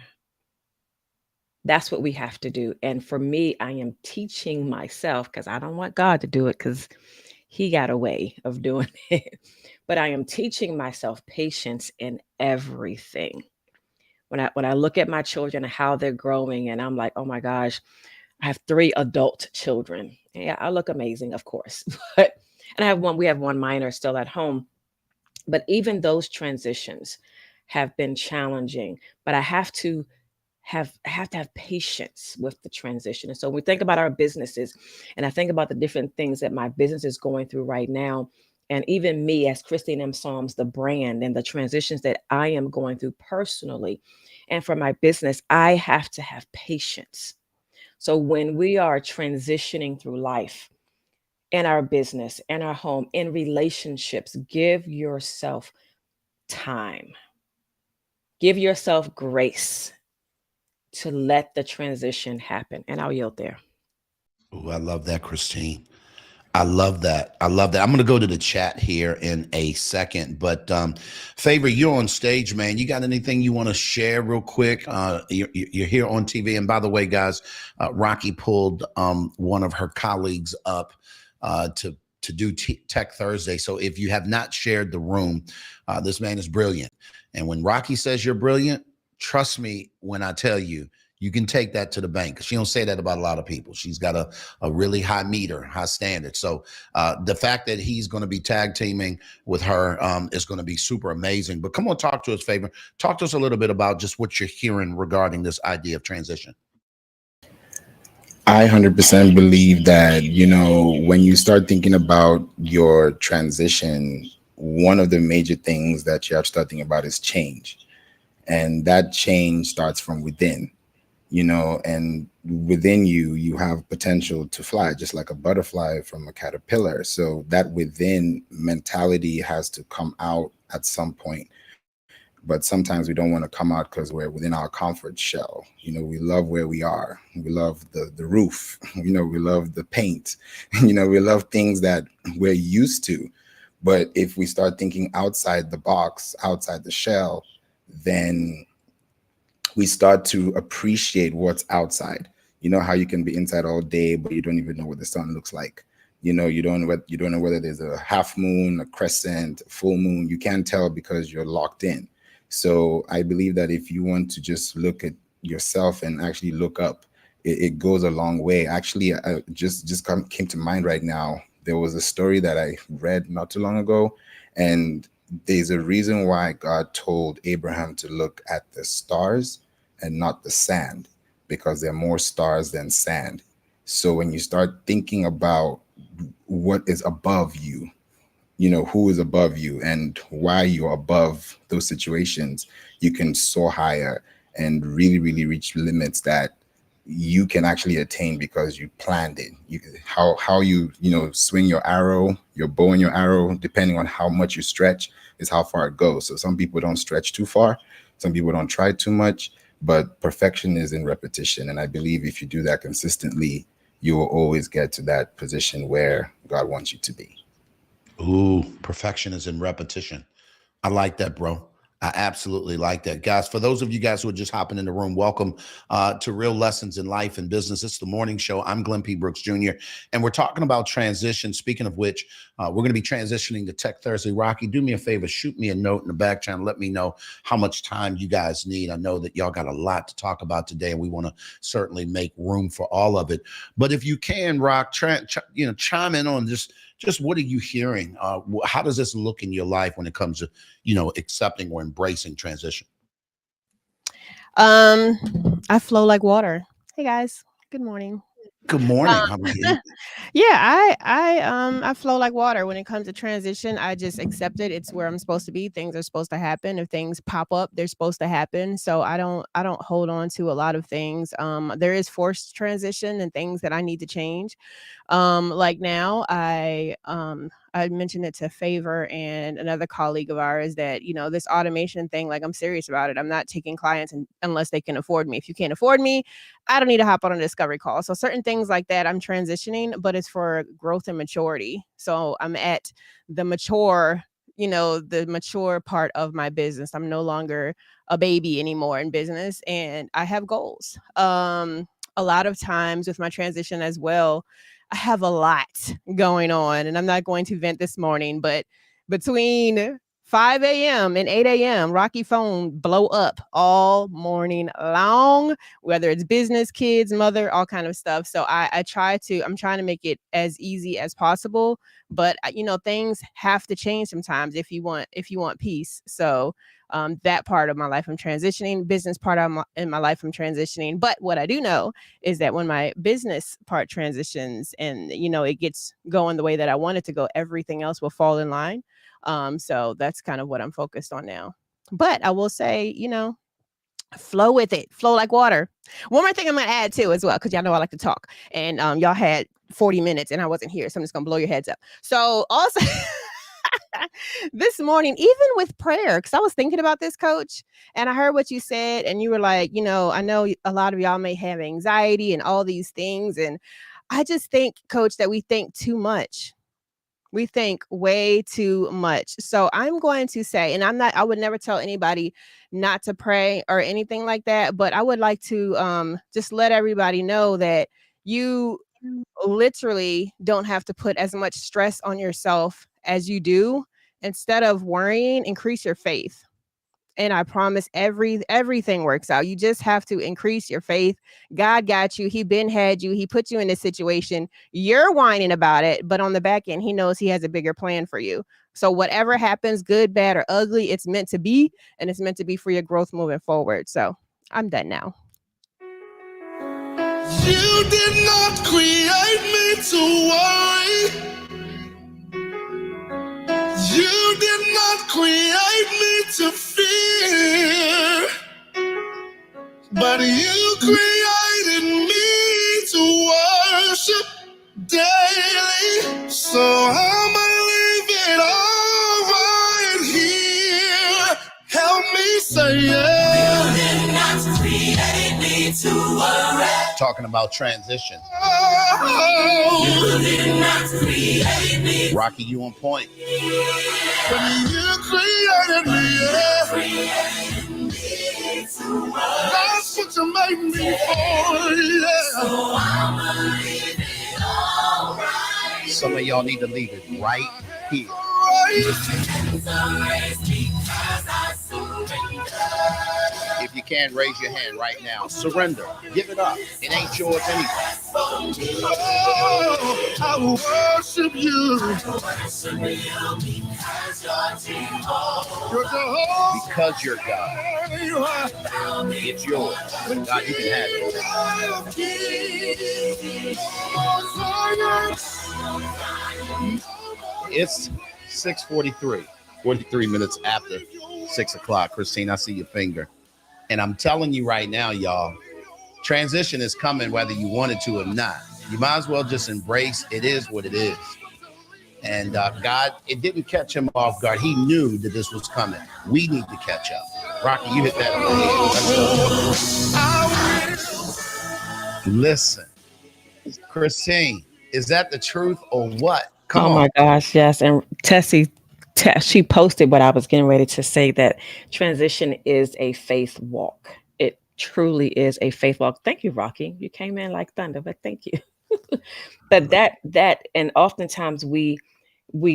That's what we have to do. And for me, I am teaching myself, because I don't want God to do it, because he got a way of doing it. But I am teaching myself patience in everything. When I look at my children and how they're growing, and I'm like, oh my gosh, I have 3 adult children. Yeah, I look amazing, of course. And we have one minor still at home. But even those transitions have been challenging. But I have to have patience with the transition. And so when we think about our businesses, and I think about the different things that my business is going through right now, and even me as Christine M. Psalms, the brand, and the transitions that I am going through personally and for my business, I have to have patience. So when we are transitioning through life, in our business, in our home, in relationships, give yourself time. Give yourself grace to let the transition happen. And I'll yield there. Oh, I love that, Christine. I love that. I love that. I'm going to go to the chat here in a second, but Favor, you're on stage, man. You got anything you want to share real quick? You're here on TV. And by the way, guys, Rocky pulled one of her colleagues up to do Tech Thursday. So if you have not shared the room, this man is brilliant. And when Rocky says you're brilliant, trust me when I tell you, you can take that to the bank. She don't say that about a lot of people. She's got a really high meter, high standard. So the fact that he's going to be tag teaming with her is going to be super amazing. But come on, talk to us, Favor. Talk to us a little bit about just what you're hearing regarding this idea of transition. I 100% believe that, when you start thinking about your transition, one of the major things that you have to start thinking about is change. And that change starts from within. And within you have potential to fly, just like a butterfly from a caterpillar. So that within mentality has to come out at some point. But sometimes we don't want to come out because we're within our comfort shell. We love where we are. We love the roof. We love the paint. We love things that we're used to. But if we start thinking outside the box, outside the shell, then we start to appreciate what's outside. How you can be inside all day, but you don't even know what the sun looks like. You don't know whether there's a half moon, a crescent, a full moon. You can't tell because you're locked in. So I believe that if you want to just look at yourself and actually look up, it goes a long way. Actually, just came to mind right now. There was a story that I read not too long ago, and there's a reason why God told Abraham to look at the stars and not the sand, because there are more stars than sand. So when you start thinking about what is above you, who is above you and why you're above those situations, you can soar higher and really, really reach limits that you can actually attain because you planned it. How you swing your arrow, your bow and your arrow, depending on how much you stretch, is how far it goes. So some people don't stretch too far, some people don't try too much, but perfection is in repetition. And I believe if you do that consistently, you will always get to that position where God wants you to be. Ooh, perfection is in repetition. I like that, bro. I absolutely like that. Guys, for those of you guys who are just hopping in the room, welcome to Real Lessons in Life and Business. It's the morning show. I'm Glenn P. Brooks Jr., and we're talking about transition. Speaking of which, we're going to be transitioning to Tech Thursday. Rocky, do me a favor. Shoot me a note in the back channel. Let me know how much time you guys need. I know that y'all got a lot to talk about today, and we want to certainly make room for all of it. But if you can, Rock, chime in on just what are you hearing? How does this look in your life when it comes to, accepting or embracing transition? I flow like water. Hey guys, good morning. Good morning. How are you? Yeah, I flow like water when it comes to transition. I just accept it. It's where I'm supposed to be. Things are supposed to happen. If things pop up, they're supposed to happen. So I don't hold on to a lot of things. There is forced transition and things that I need to change. Like now, I mentioned it to Favor and another colleague of ours that, this automation thing, like I'm serious about it. I'm not taking clients unless they can afford me. If you can't afford me, I don't need to hop on a discovery call. So certain things like that, I'm transitioning, but it's for growth and maturity. So I'm at the mature part of my business. I'm no longer a baby anymore in business, and I have goals. A lot of times with my transition as well, I have a lot going on, and I'm not going to vent this morning, but between 5 a.m. and 8 a.m., Rocky phone blow up all morning long, whether it's business, kids, mother, all kind of stuff. So I'm trying to make it as easy as possible, but things have to change sometimes if you want peace. So that part of my life I'm transitioning. Business part in my life I'm transitioning. But what I do know is that when my business part transitions and it gets going the way that I want it to go, everything else will fall in line. So that's kind of what I'm focused on now. But I will say, flow with it, flow like water. One more thing I'm gonna add too as well, because y'all know I like to talk, and y'all had 40 minutes and I wasn't here, so I'm just gonna blow your heads up. So also this morning, even with prayer, because I was thinking about this, Coach, and I heard what you said, and you were like, I know a lot of y'all may have anxiety and all these things, and I just think, Coach, that we think too much. We think way too much. So I'm going to say, and I would never tell anybody not to pray or anything like that, but I would like to just let everybody know that you literally don't have to put as much stress on yourself as you do. Instead of worrying, increase your faith. And I promise everything works out. You just have to increase your faith. God got you. He been had you. He put you in this situation. You're whining about it, but on the back end, he knows he has a bigger plan for you. So whatever happens, good, bad, or ugly, it's meant to be, and it's meant to be for your growth moving forward. So I'm done now. You did not create me to worry. You did not create me to fear. But you created me to worship daily. So I'ma leave it all right here. Help me say yeah. You did not create me to worry. Talking about transition. You did not create me. Rocky, you on point. But you created me, yeah. That's what you made me for, yeah. So I'ma leave it all right. Some of y'all need to leave it right here. If you can, raise your hand right now. Surrender. Give it up. It ain't yours anyway. Oh, I worship you. You're Jehovah. Because you're God. It's yours. God, you can have it. It's 6:43. 43 minutes after 6 o'clock. Christine, I see your finger. And I'm telling you right now, y'all, transition is coming whether you want it to or not. You might as well just embrace it is what it is. And God, it didn't catch him off guard. He knew that this was coming. We need to catch up. Rocky, you hit that on the head. Listen, Christine, is that the truth or what? Come on. My gosh, yes. And Tessie, she posted what I was getting ready to say, that transition is a faith walk. It truly is a faith walk. Thank you, Rocky. You came in like thunder, but thank you. But that and oftentimes we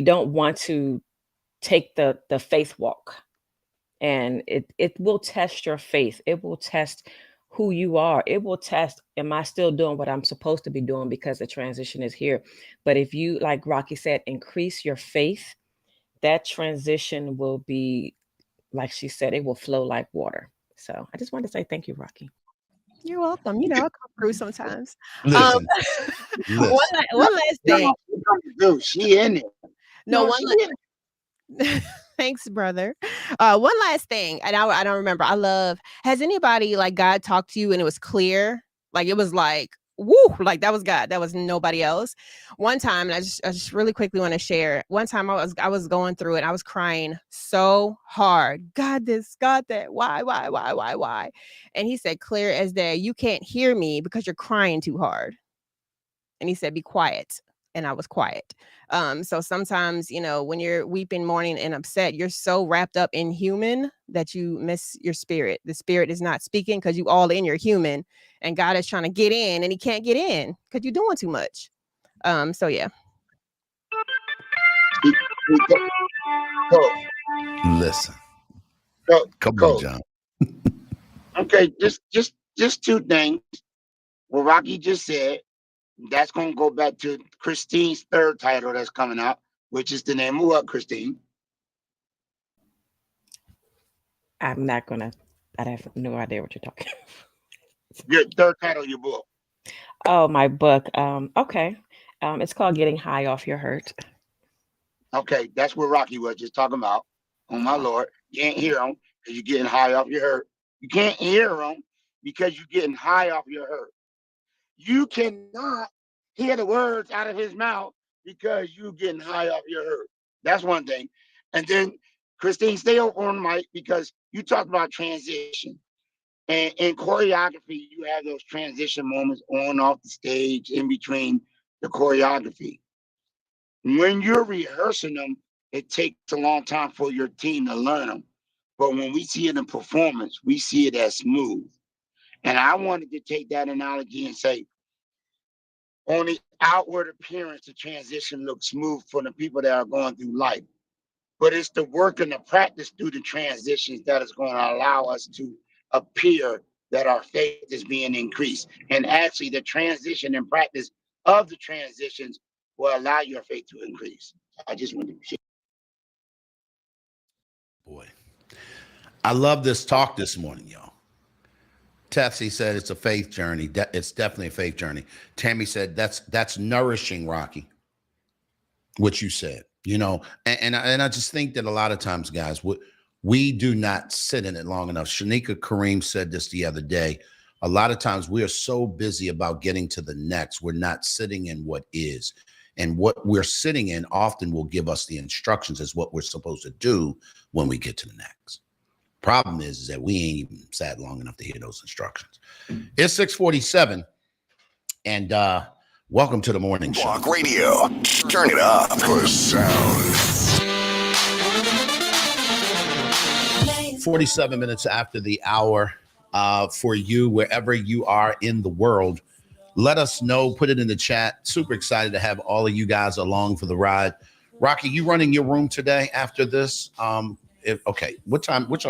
don't want to take the faith walk, and it will test your faith. It will test who you are. It will test, am I still doing what I'm supposed to be doing, because the transition is here. But if you, like Rocky said, increase your faith, that transition will be, like she said, it will flow like water. So I just wanted to say thank you, Rocky. You're welcome. You know, I'll come through sometimes. Listen. One last thing. No, she in it. No, thanks, brother. One last thing, and I don't remember. Has anybody, like, God talked to you and it was clear? Like, it was like, woo, like that was God. That was nobody else. One time, and I just really quickly want to share. One time I was going through it. I was crying so hard. God this, God that. Why? And he said, clear as day, you can't hear me because you're crying too hard. And he said, be quiet. And I was quiet. So sometimes, you know, when you're weeping, mourning, and upset, you're so wrapped up in human that you miss your spirit. The spirit is not speaking because you all in your human, and God is trying to get in, and he can't get in because you're doing too much. So yeah. Listen. Come Go. on, John. Okay, just two things. What Rocky just said, that's going to go back to Christine's third title that's coming out, which is the name of what, Christine? I'm not gonna. I have no idea what you're talking about. Your third title of your book. Oh, my book. Okay. It's called Getting High Off Your Hurt. Okay, that's what Rocky was just talking about. Oh my Lord, you can't hear him because you're getting high off your hurt. You can't hear him because you're getting high off your hurt. You cannot hear the words out of his mouth because you're getting high off your hurt. That's one thing. And then, Christine, stay on mic because you talked about transition. And in choreography, you have those transition moments on and off the stage in between the choreography. When you're rehearsing them, it takes a long time for your team to learn them. But when we see it in performance, we see it as smooth. And I wanted to take that analogy and say, on the outward appearance, the transition looks smooth for the people that are going through life. But it's the work and the practice through the transitions that is going to allow us to appear that our faith is being increased. And actually, the transition and practice of the transitions will allow your faith to increase. I just wanted to share. Boy, I love this talk this morning, y'all. Tessie said it's a faith journey. It's definitely a faith journey. Tammy said that's nourishing, Rocky. What you said, and I just think that a lot of times, guys, we do not sit in it long enough. Shanika Kareem said this the other day. A lot of times we are so busy about getting to the next, we're not sitting in what is. And what we're sitting in often will give us the instructions as what we're supposed to do when we get to the next. Problem is that we ain't even sat long enough to hear those instructions. It's 6:47, and welcome to the morning show. Block Radio. Turn it up for sound. 47 minutes after the hour for you, wherever you are in the world. Let us know. Put it in the chat. Super excited to have all of you guys along for the ride. Rocky, you running your room today after this? Okay. What time? What's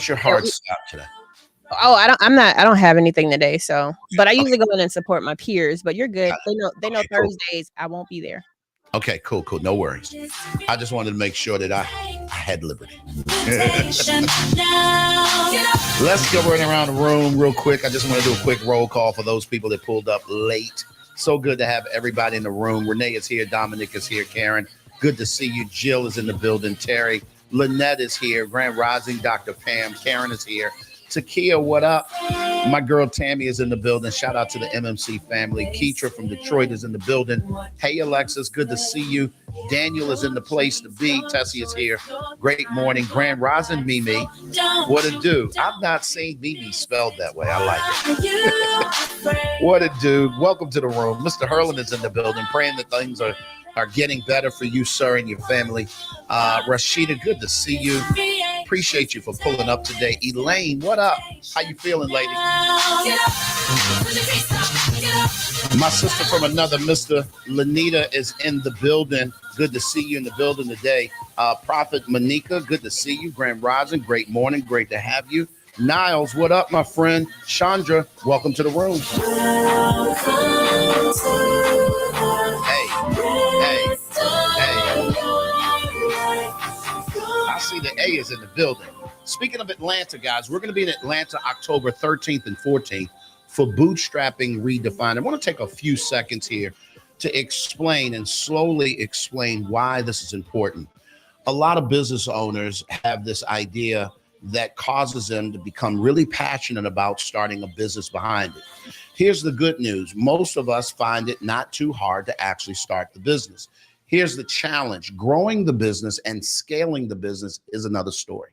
your hard stop today? Oh, I don't have anything today. So, but I usually go in and support my peers. But you're good. They know Thursdays I won't be there. Okay, cool. No worries. I just wanted to make sure that I had liberty. Let's go running around the room real quick. I just want to do a quick roll call for those people that pulled up late. So good to have everybody in the room. Renee is here. Dominic is here. Karen, good to see you. Jill is in the building. Terry, Lynette is here. Grand Rising, Dr. Pam. Karen is here. Takia, what up? My girl Tammy is in the building. Shout out to the MMC family. Keitra from Detroit is in the building. Hey, Alexis, good to see you. Daniel is in the place to be. Tessie is here. Great morning. Grand Rising, Mimi. What it do? I've not seen Mimi spelled that way. I like it. What it do? Welcome to the room. Mr. Hurlin is in the building, praying that things are getting better for you, sir, and your family. Rashida, good to see you. Appreciate you for pulling up today. Elaine, what up? How you feeling, lady? My sister from another Mr. Lanita is in the building. Good to see you in the building today. Prophet Manika, good to see you. Grand Rising, great morning. Great to have you. Niles, what up, my friend? Chandra, welcome to the room. Hey. I see the A is in the building. Speaking of Atlanta, guys, we're going to be in Atlanta October 13th and 14th for Bootstrapping Redefined. I want to take a few seconds here to explain and slowly explain why this is important. A lot of business owners have this idea that causes them to become really passionate about starting a business behind it. Here's the good news. Most of us find it not too hard to actually start the business. Here's the challenge. Growing the business and scaling the business is another story.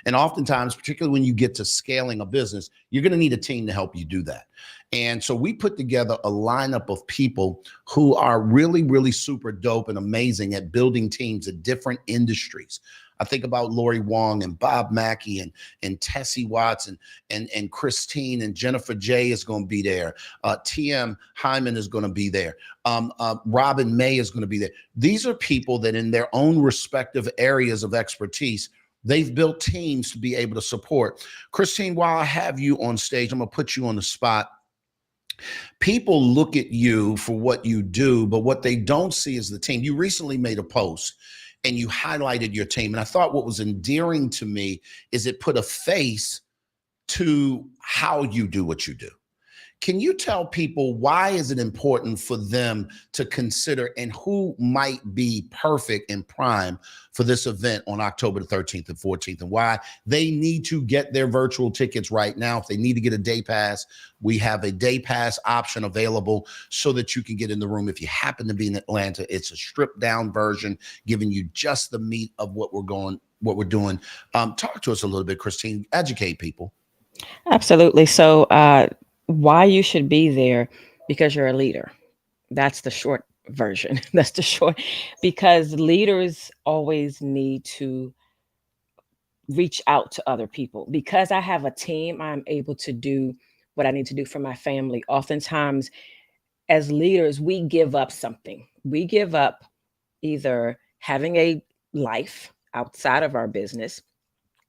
And oftentimes, particularly when you get to scaling a business, you're going to need a team to help you do that. And so we put together a lineup of people who are really, really super dope and amazing at building teams at different industries. I think about Lori Wong and Bob Mackey and Tessie Watts and Christine and Jennifer J is going to be there. TM Hyman is going to be there. Robin May is going to be there. These are people that in their own respective areas of expertise, they've built teams to be able to support. Christine, while I have you on stage, I'm going to put you on the spot. People look at you for what you do, but what they don't see is the team. You recently made a post and you highlighted your team. And I thought what was endearing to me is it put a face to how you do what you do. Can you tell people why is it important for them to consider and who might be perfect and prime for this event on October the 13th and 14th and why they need to get their virtual tickets right now? If they need to get a day pass, we have a day pass option available so that you can get in the room. If you happen to be in Atlanta, it's a stripped down version, giving you just the meat of what we're doing. Talk to us a little bit, Christine. Educate people. Absolutely. So, why you should be there? Because you're a leader. That's the short version. That's the short, because leaders always need to reach out to other people. Because I have a team, I'm able to do what I need to do for my family. Oftentimes, as leaders, we give up something. We give up either having a life outside of our business,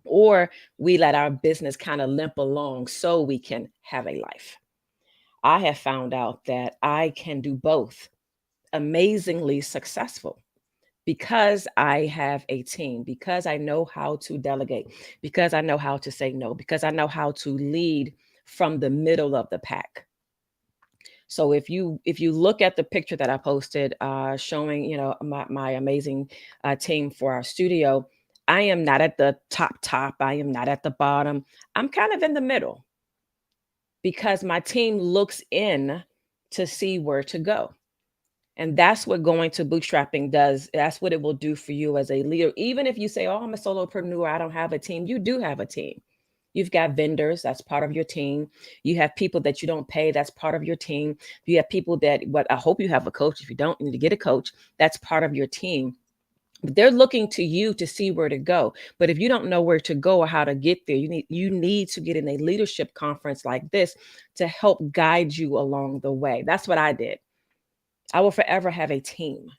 or we let our business kind of limp along so we can have a life. I have found out that I can do both amazingly successful because I have a team, because I know how to delegate, because I know how to say no, because I know how to lead from the middle of the pack. So if you look at the picture that I posted, showing my amazing team for our studio, I am not at the top. I am not at the bottom. I'm kind of in the middle because my team looks in to see where to go. And that's what going to bootstrapping does. That's what it will do for you as a leader. Even if you say, "Oh, I'm a solopreneur, I don't have a team," you do have a team. You've got vendors, that's part of your team. You have people that you don't pay, that's part of your team. You have people that, what I hope you have a coach. If you don't, you need to get a coach. That's part of your team. But they're looking to you to see where to go. But if you don't know where to go or how to get there, you need to get in a leadership conference like this to help guide you along the way. That's what I did. I will forever have a team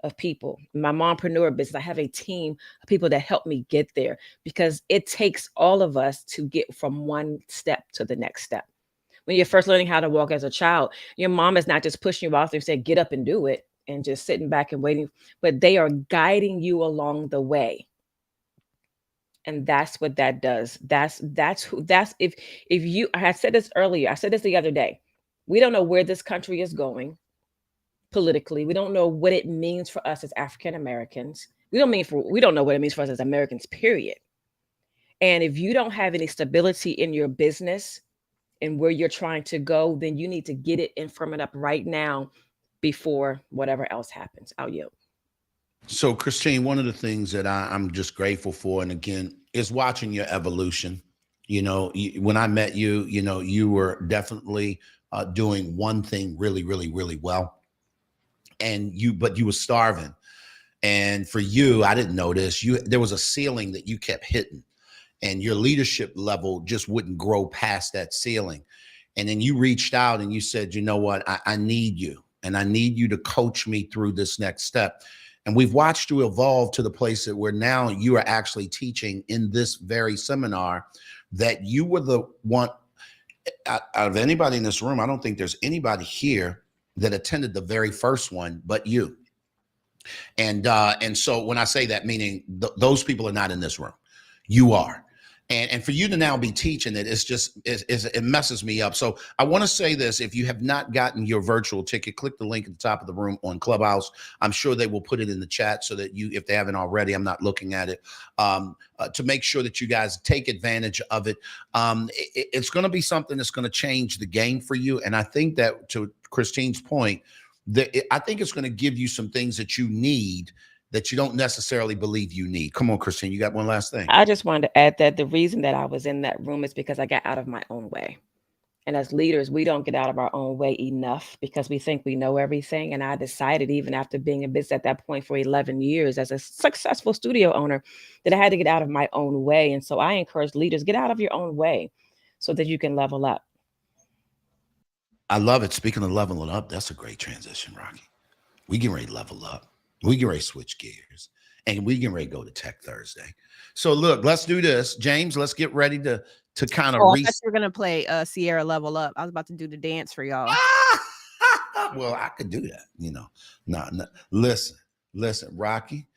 of people. My mompreneur business, I have a team of people that help me get there because it takes all of us to get from one step to the next step. When you're first learning how to walk as a child, your mom is not just pushing you out there and saying, "Get up and do it," and just sitting back and waiting, but they are guiding you along the way. And that's what that does. That's if you I had said this earlier, I said this the other day. We don't know where this country is going politically. We don't know what it means for us as African Americans. We don't know what it means for us as Americans, period. And if you don't have any stability in your business and where you're trying to go, then you need to get it and firm it up right now before whatever else happens. I'll yield. So, Christine, one of the things that I'm just grateful for, and again, is watching your evolution. When I met you, you were definitely doing one thing really, really, really well, but you were starving. And for you, I didn't know this. There was a ceiling that you kept hitting, and your leadership level just wouldn't grow past that ceiling. And then you reached out and you said, "You know what? I need you, and I need you to coach me through this next step." And we've watched you evolve to the place that where now you are actually teaching in this very seminar that you were the one out of anybody in this room. I don't think there's anybody here that attended the very first one, but you. And so when I say that, meaning those people are not in this room, you are. And for you to now be teaching it, it messes me up. So I want to say this: if you have not gotten your virtual ticket, click the link at the top of the room on Clubhouse. I'm sure they will put it in the chat so that if they haven't already, I'm not looking at it, to make sure that you guys take advantage of it. It's going to be something that's going to change the game for you. And I think that, to Christine's point, I think it's going to give you some things that you need that you don't necessarily believe you need. Come on, Christine, you got one last thing. I just wanted to add that the reason that I was in that room is because I got out of my own way. And as leaders, we don't get out of our own way enough because we think we know everything. And I decided, even after being in business at that point for 11 years as a successful studio owner, that I had to get out of my own way. And so I encourage leaders, get out of your own way so that you can level up. I love it. Speaking of leveling up, that's a great transition, Rocky. We get ready to level up. We get ready to switch gears, and we get ready to go to Tech Thursday. So look, let's do this. James, let's get ready to kind of I thought you were gonna play Sierra Level Up. I was about to do the dance for y'all. Well, I could do that, No, listen, Rocky.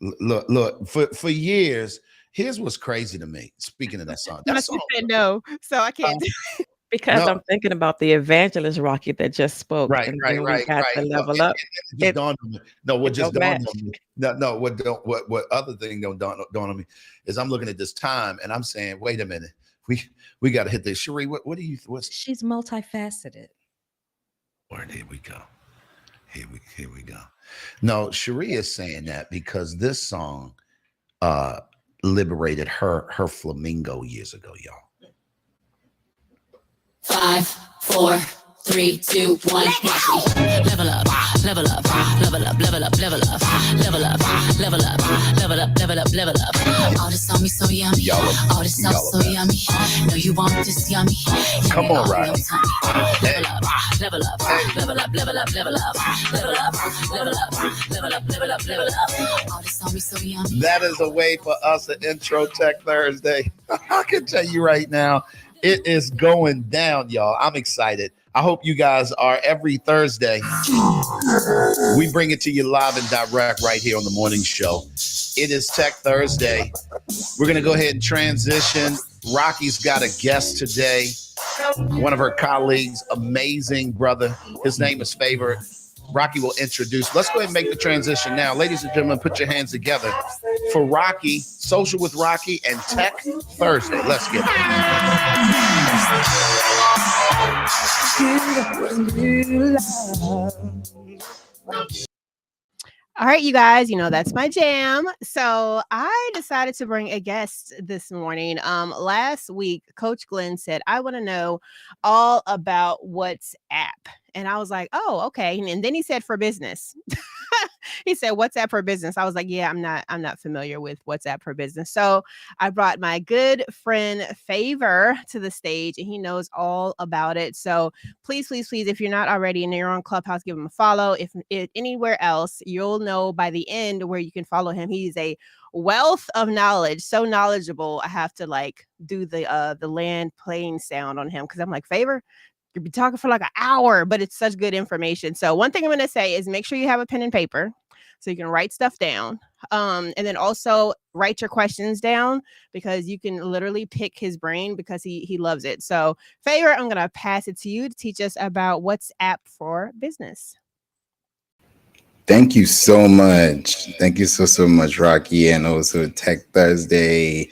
Look, for years, here's what's crazy to me. Speaking of that song, You said no, so I can't do it. Because No. I'm thinking about the evangelist Rocky that just spoke. Right. We got to level up. It just dawned on me. No, what just don't dawned match. on me? No, what other thing don't dawn on me is I'm looking at this time and I'm saying, wait a minute, we got to hit this. Cherie, what's? She's multifaceted. Lord, here we go. Here we go. No, Cherie is saying that because this song liberated her flamingo years ago, y'all. 5, 4, 3, 2, 1. Watch me. Level up, level up, level up, level up, level up, level up, level up, level up, level up, level up. All this on me so yummy. All this sauce so yummy. Know you want this yummy. Come on, Ryan. Level up, level up, level up, level up, level up, level up, level up, level up, level up, level up. All this on me so yummy. That is a way for us to intro Tech Thursday. I can tell you right now, it is going down, y'all. I'm excited. I hope you guys are every Thursday. We bring it to you live and direct right here on the morning show. It is Tech Thursday. We're going to go ahead and transition. Rocky's got a guest today. One of her colleagues, amazing brother. His name is Favor. Rocky will introduce. Let's go ahead and make the transition now. Ladies and gentlemen, put your hands together for Rocky, Social with Rocky, and Tech Thursday. Let's get it. All right, you guys, you know that's my jam. So I decided to bring a guest this morning. Last week, Coach Glenn said, I want to know all about WhatsApp. And I was like, oh, okay. And then he said for business. He said WhatsApp for business. I was like, yeah, I'm not familiar with WhatsApp for business. So I brought my good friend Favor to the stage, and he knows all about it. So please, if you're not already and you're on Clubhouse, give him a follow. If anywhere else, you'll know by the end where you can follow him. He's a wealth of knowledge, so knowledgeable. I have to like do the land plane sound on him because I'm like, Favor, you'll be talking for like an hour, but it's such good information. So one thing I'm going to say is make sure you have a pen and paper so you can write stuff down. And then also write your questions down because you can literally pick his brain because he loves it. So Favor, I'm going to pass it to you to teach us about WhatsApp for business. Thank you so much. Thank you so much, Rocky, and also Tech Thursday,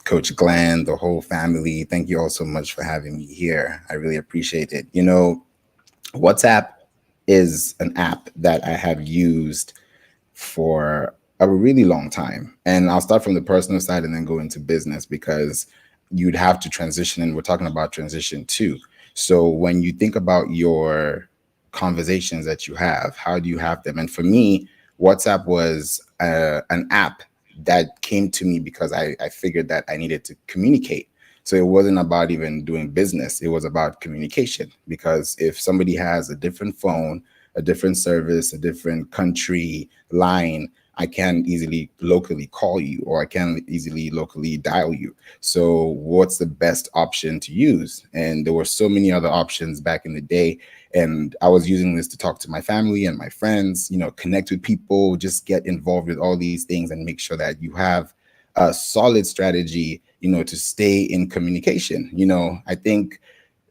Coach Glenn, the whole family. Thank you all so much for having me here. I really appreciate it. You know, WhatsApp is an app that I have used for a really long time. And I'll start from the personal side and then go into business because you'd have to transition, and we're talking about transition too. So when you think about your conversations that you have, how do you have them? And for me, WhatsApp was an app that came to me because I figured that I needed to communicate. So it wasn't about even doing business. It was about communication, because if somebody has a different phone, a different service, a different country line, I can easily locally call you, or I can easily locally dial you. So what's the best option to use? And there were so many other options back in the day. And I was using this to talk to my family and my friends, you know, connect with people, just get involved with all these things and make sure that you have a solid strategy, you know, to stay in communication. You know, I think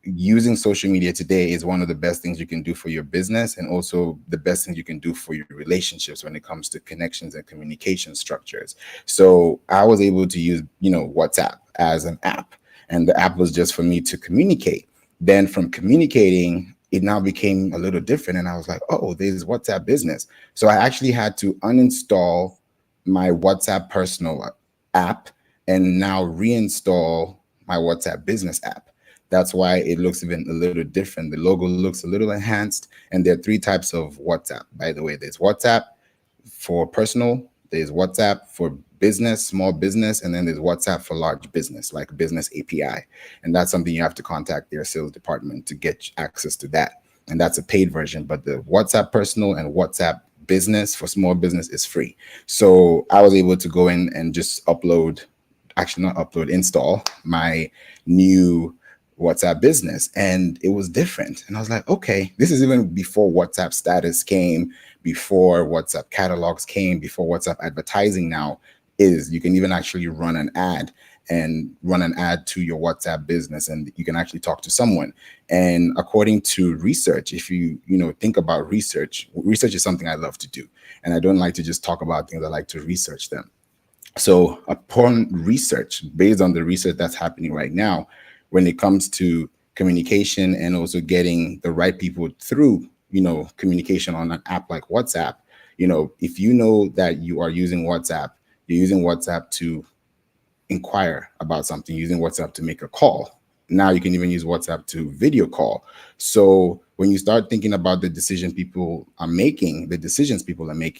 using social media today is one of the best things you can do for your business, and also the best thing you can do for your relationships when it comes to connections and communication structures. So I was able to use, you know, WhatsApp as an app, and the app was just for me to communicate. Then from communicating, it now became a little different, and I was like, oh, there's WhatsApp business. So I actually had to uninstall my WhatsApp personal app and now reinstall my WhatsApp business app. That's why it looks even a little different. The logo looks a little enhanced. And there are 3 types of WhatsApp, by the way. There's WhatsApp for personal, there's WhatsApp for business, small business, and then there's WhatsApp for large business, like Business API. And that's something you have to contact their sales department to get access to that. And that's a paid version. But the WhatsApp personal and WhatsApp business for small business is free. So I was able to go in and just install my new WhatsApp business, and it was different. And I was like, okay, this is even before WhatsApp status came, before WhatsApp catalogs came, before WhatsApp advertising now is. You can even actually run an ad to your WhatsApp business, and you can actually talk to someone. And according to research, if you think about research is something I love to do, and I don't like to just talk about things. I like to research them. So upon research, based on the research that's happening right now, when it comes to communication and also getting the right people through, communication on an app like WhatsApp, if you know that you are using WhatsApp, you're using WhatsApp to inquire about something, using WhatsApp to make a call, Now you can even use WhatsApp to video call. So when you start thinking about the decisions people are making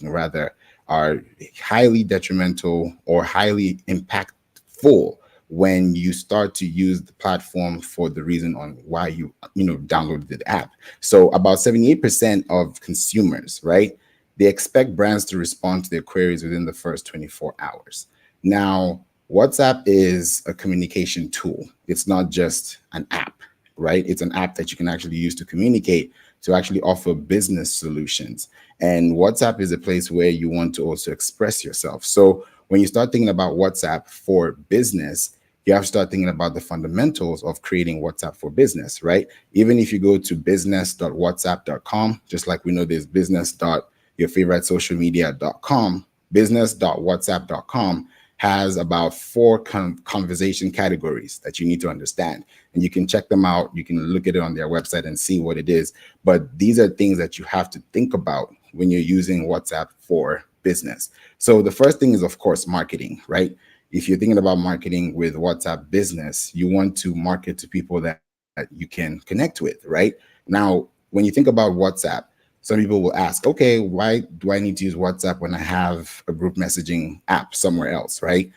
rather, are highly detrimental or highly impactful when you start to use the platform for the reason on why you downloaded the app. So about 78% of consumers, right, they expect brands to respond to their queries within the first 24 hours. Now, WhatsApp is a communication tool. It's not just an app, right? It's an app that you can actually use to communicate, to actually offer business solutions. And WhatsApp is a place where you want to also express yourself. So when you start thinking about WhatsApp for business, you have to start thinking about the fundamentals of creating WhatsApp for business, right? Even if you go to business.whatsapp.com, just like we know there's business.yourfavoritesocialmedia.com, business.whatsapp.com has about 4 conversation categories that you need to understand. And you can check them out. You can look at it on their website and see what it is. But these are things that you have to think about when you're using WhatsApp for business. So the first thing is, of course, marketing, right? If you're thinking about marketing with WhatsApp business, you want to market to people that you can connect with, right? Now, when you think about WhatsApp, some people will ask, okay, why do I need to use WhatsApp when I have a group messaging app somewhere else, right?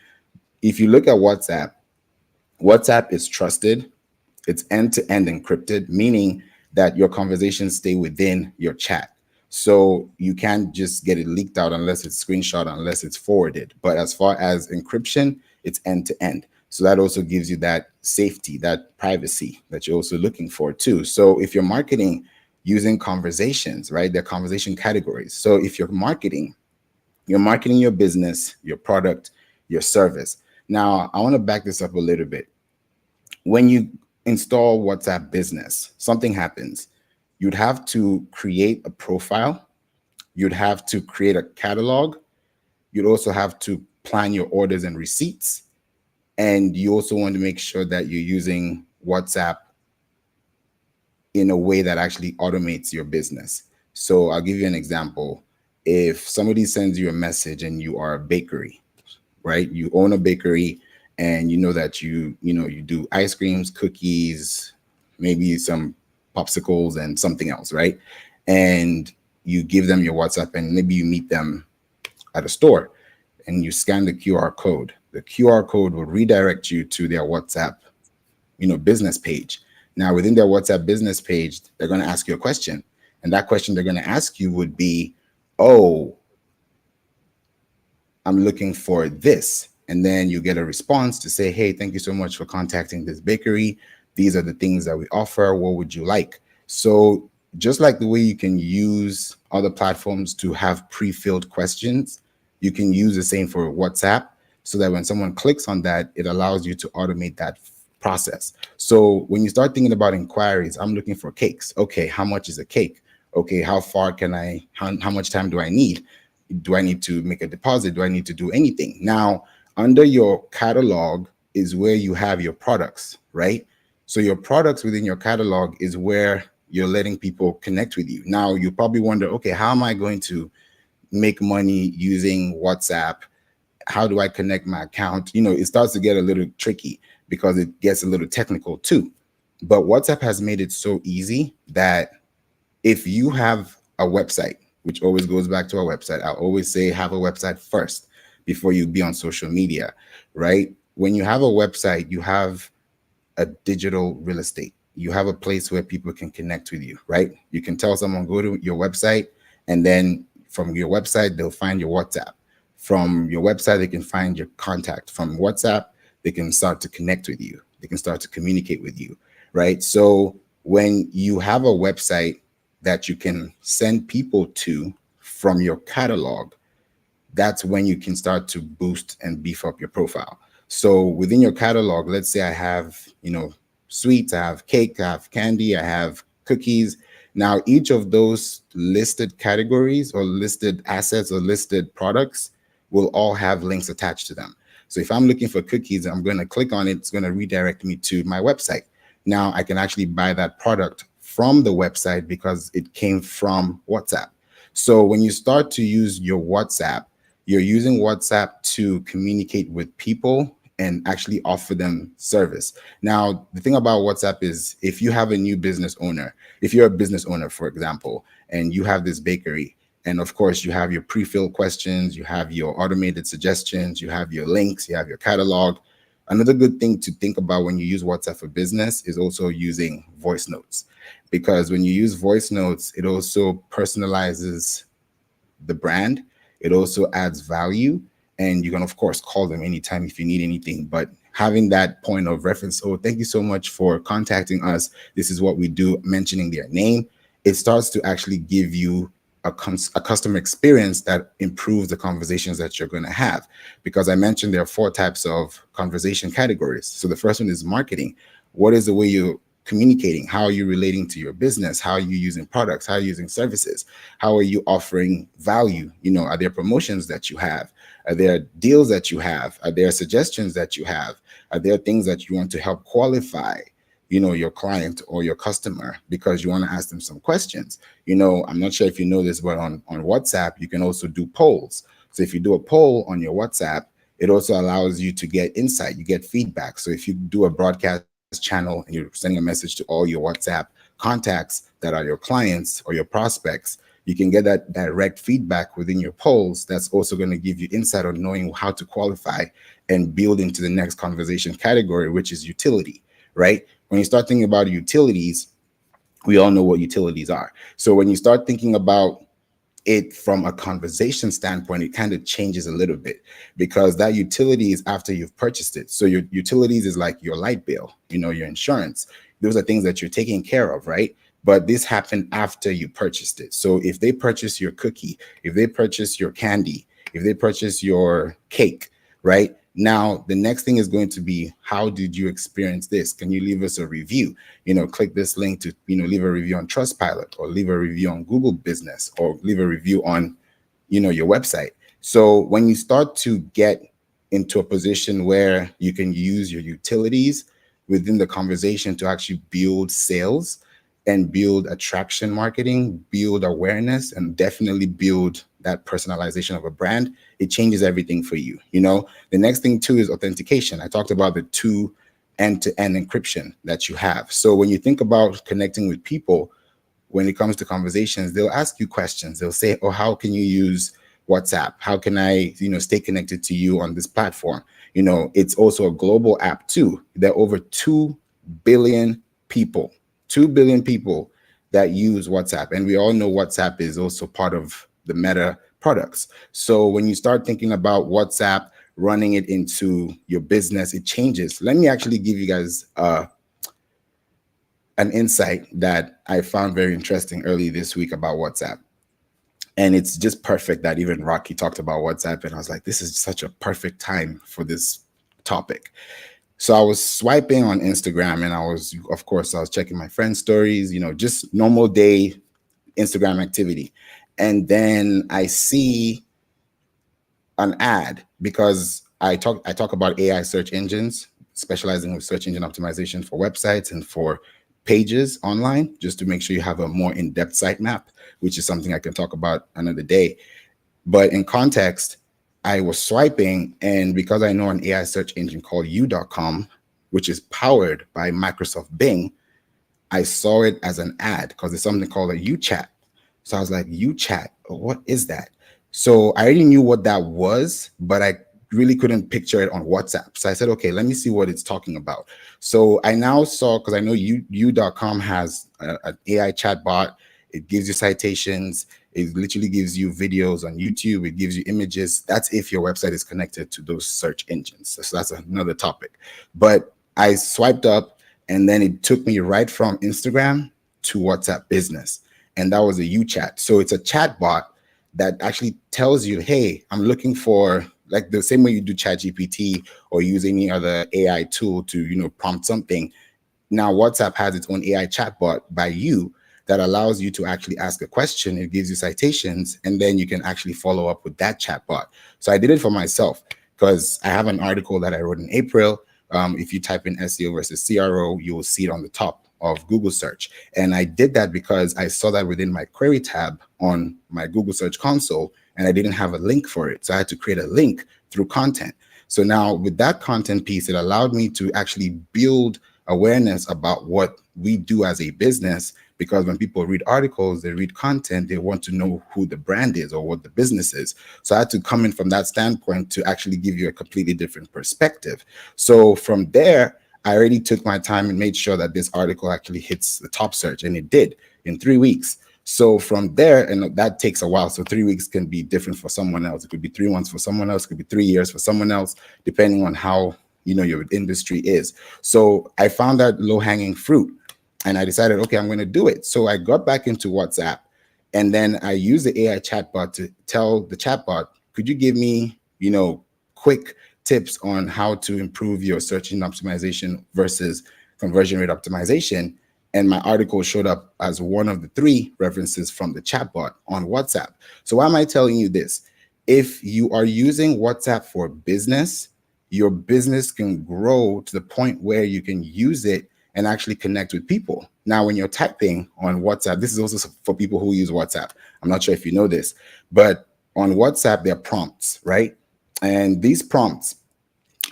If you look at WhatsApp, WhatsApp is trusted. It's end-to-end encrypted, meaning that your conversations stay within your chat. So you can't just get it leaked out unless it's screenshot, unless it's forwarded. But as far as encryption, it's end-to-end. So that also gives you that safety, that privacy that you're also looking for too. So if you're marketing using conversations, right? They're conversation categories. So if you're marketing your business, your product, your service. Now, I want to back this up a little bit. When you install WhatsApp Business, something happens. You'd have to create a profile. You'd have to create a catalog. You'd also have to plan your orders and receipts. And you also want to make sure that you're using WhatsApp in a way that actually automates your business. So I'll give you an example. If somebody sends you a message and you are a bakery, right? You own a bakery and you know that you do ice creams, cookies, maybe some popsicles and something else, right? And you give them your WhatsApp and maybe you meet them at a store and you scan the QR code. The QR code will redirect you to their WhatsApp, business page. Now, within their WhatsApp business page, they're going to ask you a question. And that question they're going to ask you would be, oh, I'm looking for this. And then you get a response to say, hey, thank you so much for contacting this bakery. These are the things that we offer. What would you like? So just like the way you can use other platforms to have pre-filled questions, you can use the same for WhatsApp so that when someone clicks on that, it allows you to automate that process. So when you start thinking about inquiries, I'm looking for cakes. Okay, how much is a cake? Okay, how far can I, how much time do I need? Do I need to make a deposit? Do I need to do anything? Now, under your catalog is where you have your products, right? So your products within your catalog is where you're letting people connect with you. Now, you probably wonder, okay, how am I going to make money using WhatsApp? How do I connect my account? It starts to get a little tricky because it gets a little technical too. But WhatsApp has made it so easy that if you have a website, which always goes back to a website, I always say have a website first before you be on social media, right? When you have a website, you have a digital real estate. You have a place where people can connect with you, right? You can tell someone, go to your website, and then from your website, they'll find your WhatsApp. From your website, they can find your contact. From WhatsApp, they can start to connect with you. They can start to communicate with you, right? So when you have a website that you can send people to from your catalog, that's when you can start to boost and beef up your profile. So within your catalog, let's say I have, sweets, I have cake, I have candy, I have cookies. Now, each of those listed categories or listed assets or listed products will all have links attached to them. So if I'm looking for cookies, I'm going to click on it. It's going to redirect me to my website. Now I can actually buy that product from the website because it came from WhatsApp. So when you start to use your WhatsApp, you're using WhatsApp to communicate with people and actually offer them service. Now, the thing about WhatsApp is if you have a new business owner, if you're a business owner, for example, and you have this bakery, and of course you have your pre-filled questions, you have your automated suggestions, you have your links, you have your catalog. Another good thing to think about when you use WhatsApp for business is also using voice notes, because when you use voice notes, it also personalizes the brand. It also adds value, and you can of course call them anytime if you need anything, but having that point of reference, oh, thank you so much for contacting us, this is what we do, mentioning their name, it starts to actually give you a customer experience that improves the conversations that you're going to have. Because I mentioned there are 4 types of conversation categories. So the first one is marketing. What is the way you're communicating? How are you relating to your business? How are you using products? How are you using services? How are you offering value? You know, are there promotions that you have? Are there deals that you have? Are there suggestions that you have? Are there things that you want to help qualify, you know, your client or your customer, because you want to ask them some questions? You know, I'm not sure if you know this, but on WhatsApp, you can also do polls. So if you do a poll on your WhatsApp, it also allows you to get insight, you get feedback. So if you do a broadcast channel and you're sending a message to all your WhatsApp contacts that are your clients or your prospects, you can get that direct feedback within your polls. That's also going to give you insight on knowing how to qualify and build into the next conversation category, which is utility, right? When you start thinking about utilities, we all know what utilities are. So when you start thinking about it from a conversation standpoint, it kind of changes a little bit, because that utility is after you've purchased it. So your utilities is like your light bill, you know, your insurance. Those are things that you're taking care of, right? But this happened after you purchased it. So if they purchase your cookie, if they purchase your candy, if they purchase your cake, right? Now, the next thing is going to be, how did you experience this? Can you leave us a review? You know, click this link to, you know, leave a review on Trustpilot, or leave a review on Google Business, or leave a review on, you know, your website. So when you start to get into a position where you can use your utilities within the conversation to actually build sales and build attraction marketing, build awareness, and definitely build that personalization of a brand, it changes everything for you. You know, the next thing too is authentication. I talked about the 2 end-to-end encryption that you have. So when you think about connecting with people, when it comes to conversations, they'll ask you questions. They'll say, oh, how can you use WhatsApp? How can I, you know, stay connected to you on this platform? You know, it's also a global app too. There are over 2 billion people, 2 billion people that use WhatsApp. And we all know WhatsApp is also part of the Meta products. So when you start thinking about WhatsApp, running it into your business, it changes. Let me actually give you guys an insight that I found very interesting early this week about WhatsApp. And it's just perfect that even Rocky talked about WhatsApp. And I was like, this is such a perfect time for this topic. So I was swiping on Instagram, and I was checking my friends' stories, you know, just normal day Instagram activity. And then I see an ad, because I talk about AI search engines, specializing with search engine optimization for websites and for pages online, just to make sure you have a more in-depth sitemap, which is something I can talk about another day. But in context, I was swiping, and because I know an AI search engine called You.com, which is powered by Microsoft Bing, I saw it as an ad because there's something called a UChat. So I was like, UChat, what is that? So I already knew what that was, but I really couldn't picture it on WhatsApp. So I said, okay, let me see what it's talking about. So I now saw, because I know You.com has an AI chatbot. It gives you citations. It literally gives you videos on YouTube. It gives you images. That's if your website is connected to those search engines. So that's another topic. But I swiped up, and then it took me right from Instagram to WhatsApp Business. And that was a UChat. So it's a chatbot that actually tells you, hey, I'm looking for, like the same way you do ChatGPT or use any other AI tool to, you know, prompt something. Now WhatsApp has its own AI chatbot by You that allows you to actually ask a question. It gives you citations, and then you can actually follow up with that chatbot. So I did it for myself because I have an article that I wrote in April. If you type in SEO versus CRO, you will see it on the top of Google search. And I did that because I saw that within my query tab on my Google Search Console, and I didn't have a link for it. So I had to create a link through content. So now with that content piece, it allowed me to actually build awareness about what we do as a business, because when people read articles, they read content, they want to know who the brand is or what the business is. So I had to come in from that standpoint to actually give you a completely different perspective. So from there, I already took my time and made sure that this article actually hits the top search, and it did in 3 weeks. So from there, and that takes a while. So 3 weeks can be different for someone else. It could be 3 months for someone else. It could be 3 years for someone else, depending on how, you know, your industry is. So I found that low-hanging fruit, and I decided, okay, I'm going to do it. So I got back into WhatsApp, and then I used the AI chatbot to tell the chatbot, could you give me, you know, quick tips on how to improve your search engine optimization versus conversion rate optimization? And my article showed up as one of the 3 references from the chatbot on WhatsApp. So why am I telling you this? If you are using WhatsApp for business, your business can grow to the point where you can use it and actually connect with people. Now, when you're typing on WhatsApp, this is also for people who use WhatsApp. I'm not sure if you know this, but on WhatsApp, there are prompts, right? And these prompts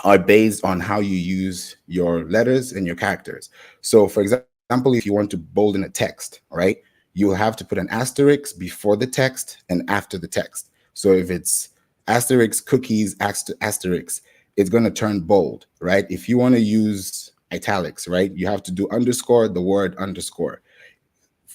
are based on how you use your letters and your characters. So for example, if you want to bolden a text, right, you have to put an asterisk before the text and after the text. So if it's asterisk, cookies, asterisk, it's going to turn bold, right? If you want to use italics, right, you have to do underscore, the word underscore.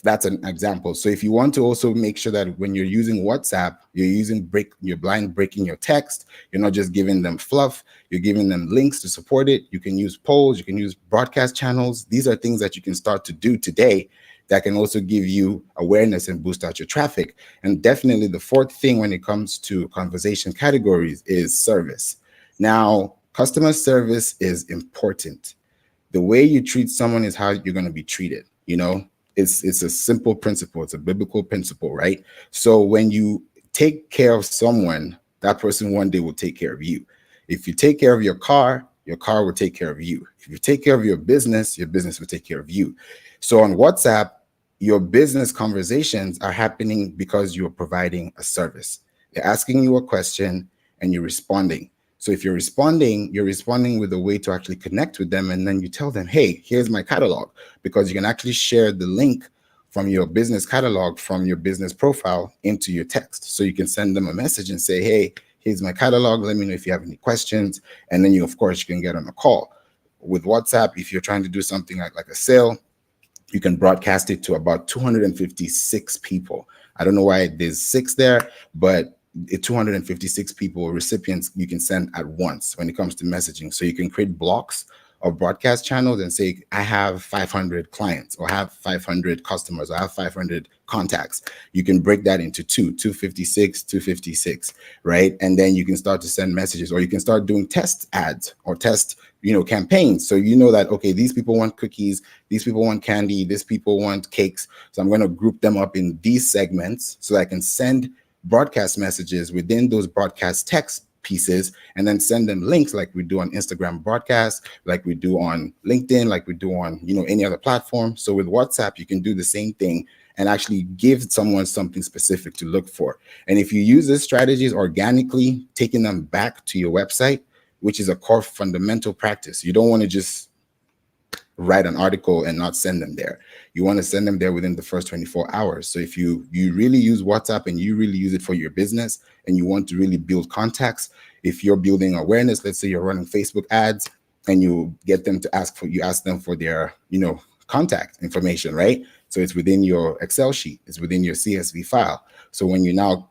That's an example. So if you want to also make sure that when you're using WhatsApp, you're blind breaking your text, you're not just giving them fluff, you're giving them links to support it. You can use polls, you can use broadcast channels. These are things that you can start to do today that can also give you awareness and boost out your traffic. And definitely the 4th thing when it comes to conversation categories is service. Now, customer service is important. The way you treat someone is how you're going to be treated, you know? It's a simple principle. It's a biblical principle, right? So when you take care of someone, that person one day will take care of you. If you take care of your car will take care of you. If you take care of your business will take care of you. So on WhatsApp, your business conversations are happening because you're providing a service. They're asking you a question and you're responding. So if you're responding with a way to actually connect with them, and then you tell them, hey, here's my catalog, because you can actually share the link from your business catalog, from your business profile into your text. So you can send them a message and say, hey, here's my catalog. Let me know if you have any questions. And then you, of course, you can get on a call. With WhatsApp, if you're trying to do something like a sale, you can broadcast it to about 256 people. I don't know why there's 6 there, but 256 people, recipients, you can send at once when it comes to messaging. So you can create blocks of broadcast channels and say, I have 500 clients, or have 500 customers, or have 500 contacts. You can break that into 256, right? And then you can start to send messages, or you can start doing test ads or test, campaigns. So you know that, okay, these people want cookies, these people want candy, these people want cakes. So I'm going to group them up in these segments so that I can send broadcast messages within those broadcast text pieces, and then send them links like we do on Instagram broadcast, like we do on LinkedIn, like we do on any other platform. So with WhatsApp, you can do the same thing and actually give someone something specific to look for. And if you use these strategies organically, taking them back to your website, which is a core fundamental practice. You don't want to just write an article and not send them there. You want to send them there within the first 24 hours. So if you really use WhatsApp and you really use it for your business and you want to really build contacts, if you're building awareness, let's say you're running Facebook ads and you get them to ask them for their, contact information, right? So it's within your Excel sheet, it's within your CSV file. So when you now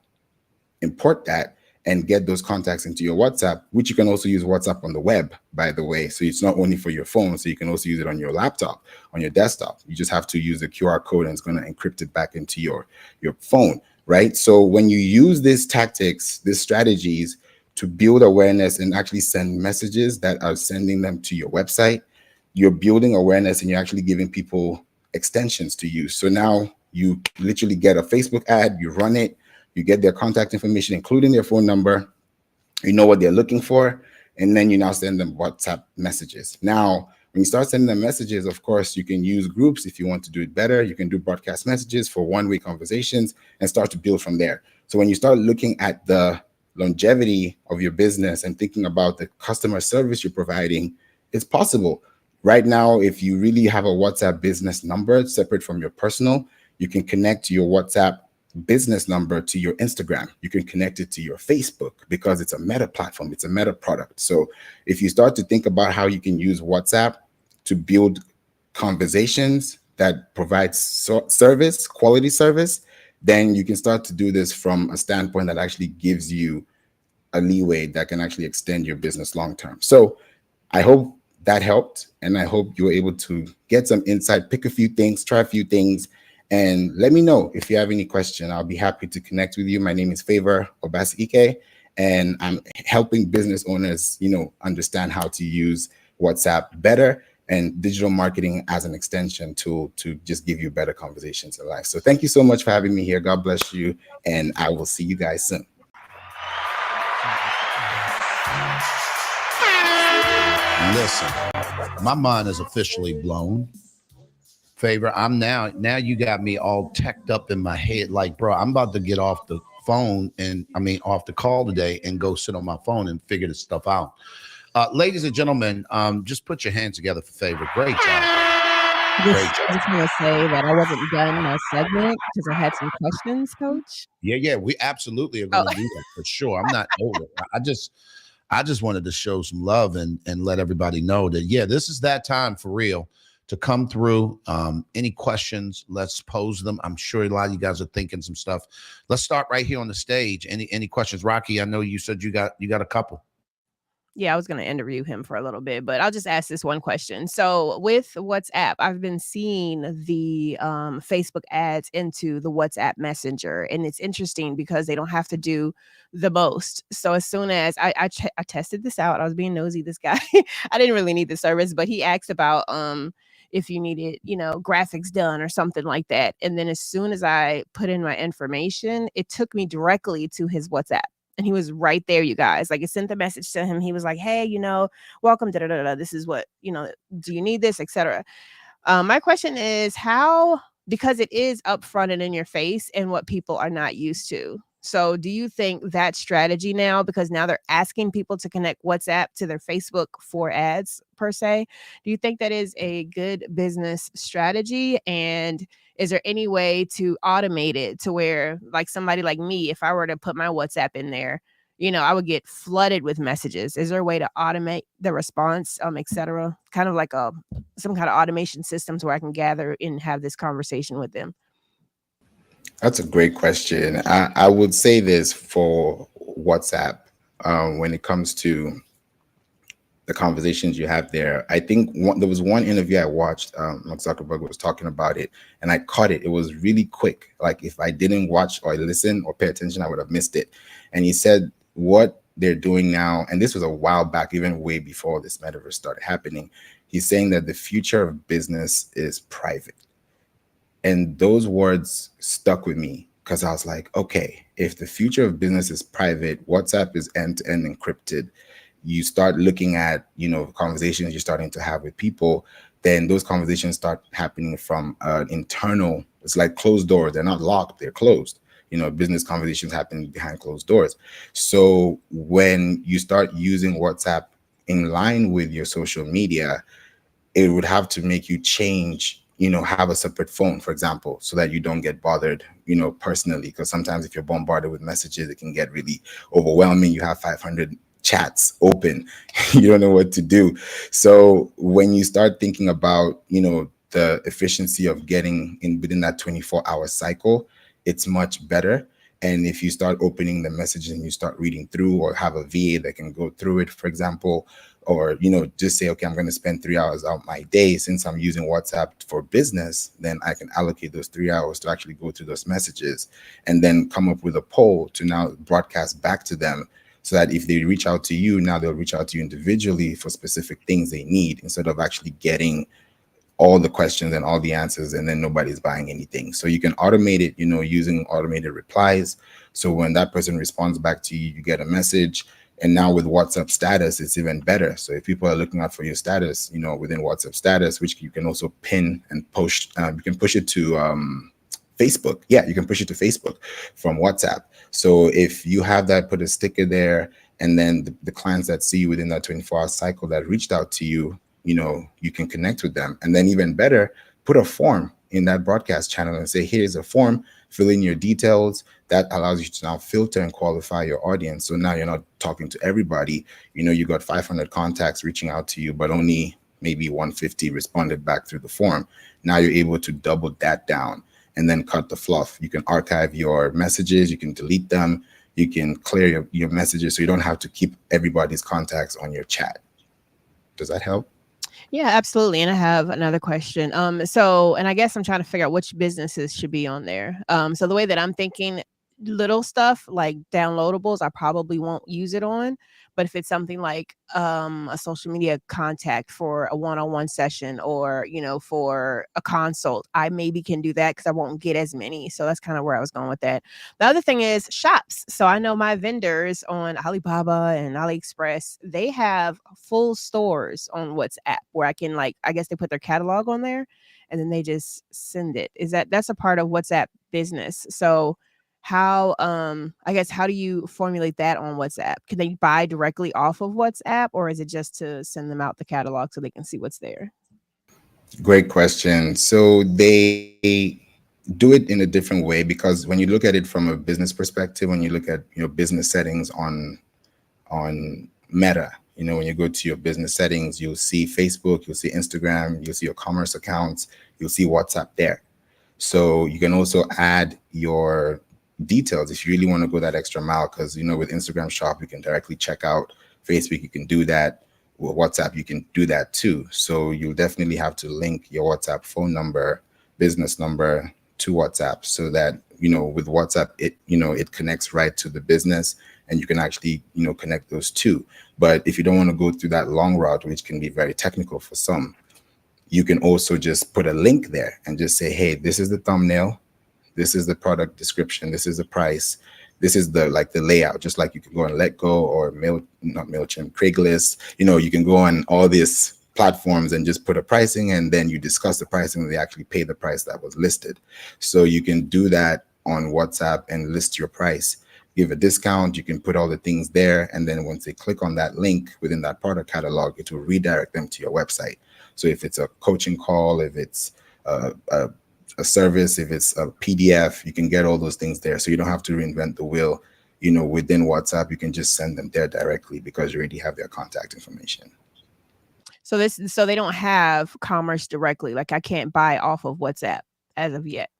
import that and get those contacts into your WhatsApp, which you can also use WhatsApp on the web, by the way. So it's not only for your phone, so you can also use it on your laptop, on your desktop. You just have to use the QR code and it's going to encrypt it back into your phone, right? So when you use these tactics, these strategies to build awareness and actually send messages that are sending them to your website, you're building awareness and you're actually giving people extensions to use. So now you literally get a Facebook ad, you run it, you get their contact information, including their phone number, you know what they're looking for, and then you now send them WhatsApp messages. Now, when you start sending them messages, of course, you can use groups if you want to do it better. You can do broadcast messages for one-way conversations and start to build from there. So when you start looking at the longevity of your business and thinking about the customer service you're providing, it's possible. Right now, if you really have a WhatsApp business number separate from your personal, you can connect your WhatsApp business number to your Instagram. You can connect it to your Facebook because it's a Meta platform. It's a Meta product. So if you start to think about how you can use WhatsApp to build conversations that provide service, quality service, then you can start to do this from a standpoint that actually gives you a leeway that can actually extend your business long term. So I hope that helped, and I hope you were able to get some insight, pick a few things, try a few things, and let me know if you have any question. I'll be happy to connect with you. My name is Favor Obasike, and I'm helping business owners, understand how to use WhatsApp better and digital marketing as an extension tool to just give you better conversations in life. So thank you so much for having me here. God bless you, and I will see you guys soon. Listen, my mind is officially blown. Favor, I'm now you got me all teched up in my head. Like, bro, I'm about to get off the phone off the call today and go sit on my phone and figure this stuff out. Ladies and gentlemen, just put your hands together for Favor. Great job. I just want to say that I wasn't done my segment because I had some questions, Coach. Yeah, we absolutely are going to do that for sure. I'm not over it. I just wanted to show some love and let everybody know that, this is that time for real to come through. Any questions, let's pose them. I'm sure a lot of you guys are thinking some stuff. Let's start right here on the stage. Any questions? Rocky, I know you said you got a couple. Yeah, I was going to interview him for a little bit, but I'll just ask this one question. So with WhatsApp, I've been seeing the Facebook ads into the WhatsApp Messenger, and it's interesting because they don't have to do the most. So as soon as I tested this out, I was being nosy, this guy, I didn't really need the service, but he asked about if you needed, graphics done or something like that. And then as soon as I put in my information, it took me directly to his WhatsApp. And he was right there, you guys. Like, it sent the message to him. He was like, hey, welcome, this is what, do you need this, etc. My question is because it is upfront and in your face and what people are not used to. So do you think that strategy now, because now they're asking people to connect WhatsApp to their Facebook for ads per se, do you think that is a good business strategy? And is there any way to automate it to where, like, somebody like me, if I were to put my WhatsApp in there, I would get flooded with messages? Is there a way to automate the response, et cetera? Kind of like some kind of automation systems where I can gather and have this conversation with them? That's a great question. I would say this for WhatsApp, when it comes to the conversations you have there. I think there was one interview I watched, Mark Zuckerberg was talking about it, and I caught it. It was really quick. Like, if I didn't watch or listen or pay attention, I would have missed it. And he said what they're doing now, and this was a while back, even way before this metaverse started happening. He's saying that the future of business is private. And those words stuck with me because I was like, okay, if the future of business is private, WhatsApp is end-to-end encrypted, you start looking at, conversations you're starting to have with people, then those conversations start happening from internal, it's like closed doors. They're not locked, they're closed. Business conversations happen behind closed doors. So when you start using WhatsApp in line with your social media, it would have to make you change, have a separate phone, for example, so that you don't get bothered, personally. Because sometimes if you're bombarded with messages, it can get really overwhelming. You have 500 chats open, you don't know what to do. So when you start thinking about, the efficiency of getting in within that 24-hour cycle, it's much better. And if you start opening the messages and you start reading through, or have a VA that can go through it, for example, or, just say, okay, I'm going to spend 3 hours out my day. Since I'm using WhatsApp for business, then I can allocate those 3 hours to actually go through those messages and then come up with a poll to now broadcast back to them, so that if they reach out to you, now they'll reach out to you individually for specific things they need, instead of actually getting all the questions and all the answers and then nobody's buying anything. So you can automate it, using automated replies. So when that person responds back to you, you get a message. And now with WhatsApp status, it's even better. So if people are looking out for your status, within WhatsApp status, which you can also pin and post, you can push it to Facebook. Yeah, you can push it to Facebook from WhatsApp. So if you have that, put a sticker there, and then the clients that see you within that 24-hour cycle that reached out to you, you can connect with them. And then even better, put a form in that broadcast channel and say, here's a form, fill in your details. That allows you to now filter and qualify your audience. So now you're not talking to everybody. You got 500 contacts reaching out to you, but only maybe 150 responded back through the form. Now you're able to double that down and then cut the fluff. You can archive your messages, you can delete them, you can clear your messages, so you don't have to keep everybody's contacts on your chat. Does that help? Yeah, absolutely. And I have another question. And I guess I'm trying to figure out which businesses should be on there. So the way that I'm thinking, little stuff like downloadables, I probably won't use it on. But if it's something like a social media contact for a one-on-one session or, for a consult, I maybe can do that because I won't get as many. So that's kind of where I was going with that. The other thing is shops. So I know my vendors on Alibaba and AliExpress, they have full stores on WhatsApp where I can I guess they put their catalog on there and then they just send it. That's a part of WhatsApp business. So how do you formulate that on WhatsApp? Can they buy directly off of WhatsApp, or is it just to send them out the catalog so they can see what's there? Great question. So they do it in a different way, because when you look at it from a business perspective, when you look at business settings on Meta, when you go to your business settings, you'll see Facebook, you'll see Instagram, you'll see your commerce accounts, you'll see WhatsApp there. So you can also add your details if you really want to go that extra mile, because with Instagram Shop you can directly check out. Facebook, you can do that. With WhatsApp, you can do that too. So you'll definitely have to link your WhatsApp phone number, business number to WhatsApp, so that with WhatsApp it connects right to the business, and you can actually connect those two. But if you don't want to go through that long route, which can be very technical for some, you can also just put a link there and just say, hey, this is the thumbnail, this is the product description, this is the price, this is the layout. Just like you can go on Letgo or not MailChimp, Craigslist. You can go on all these platforms and just put a pricing, and then you discuss the pricing, and they actually pay the price that was listed. So you can do that on WhatsApp and list your price, give a discount. You can put all the things there, and then once they click on that link within that product catalog, it will redirect them to your website. So if it's a coaching call, if it's a service, if it's a PDF, you can get all those things there. So you don't have to reinvent the wheel. Within WhatsApp, you can just send them there directly because you already have their contact information. So they don't have commerce directly. I can't buy off of WhatsApp as of yet.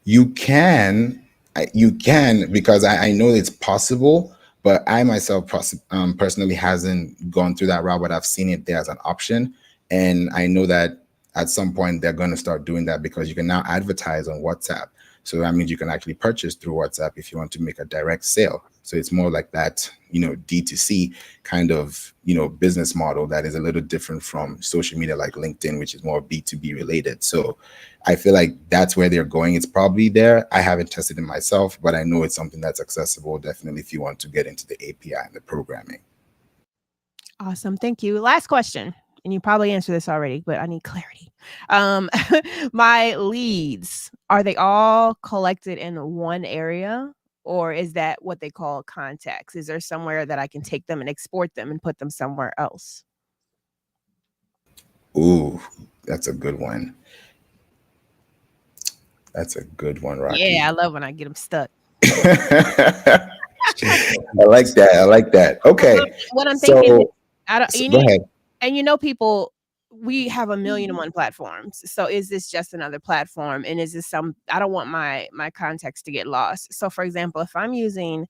You can, because I know it's possible, but I myself personally hasn't gone through that route, but I've seen it there as an option. And I know that at some point they're going to start doing that, because you can now advertise on WhatsApp. So that means you can actually purchase through WhatsApp if you want to make a direct sale. So it's more like that, D2C kind of, business model that is a little different from social media like LinkedIn, which is more B2B related. So I feel like that's where they're going. It's probably there. I haven't tested it myself, but I know it's something that's accessible, definitely, if you want to get into the API and the programming. Awesome. Thank you. Last question. And you probably answered this already, but I need clarity. My leads, are they all collected in one area, or is that what they call contacts? Is there somewhere that I can take them and export them and put them somewhere else? Ooh, that's a good one. That's a good one, Rocky. Yeah, I love when I get them stuck. I like that. Okay. What I'm thinking is, go ahead. And people, we have 1,000,001 platforms. So is this just another platform? And is this I don't want my contacts to get lost. So for example, if I'm using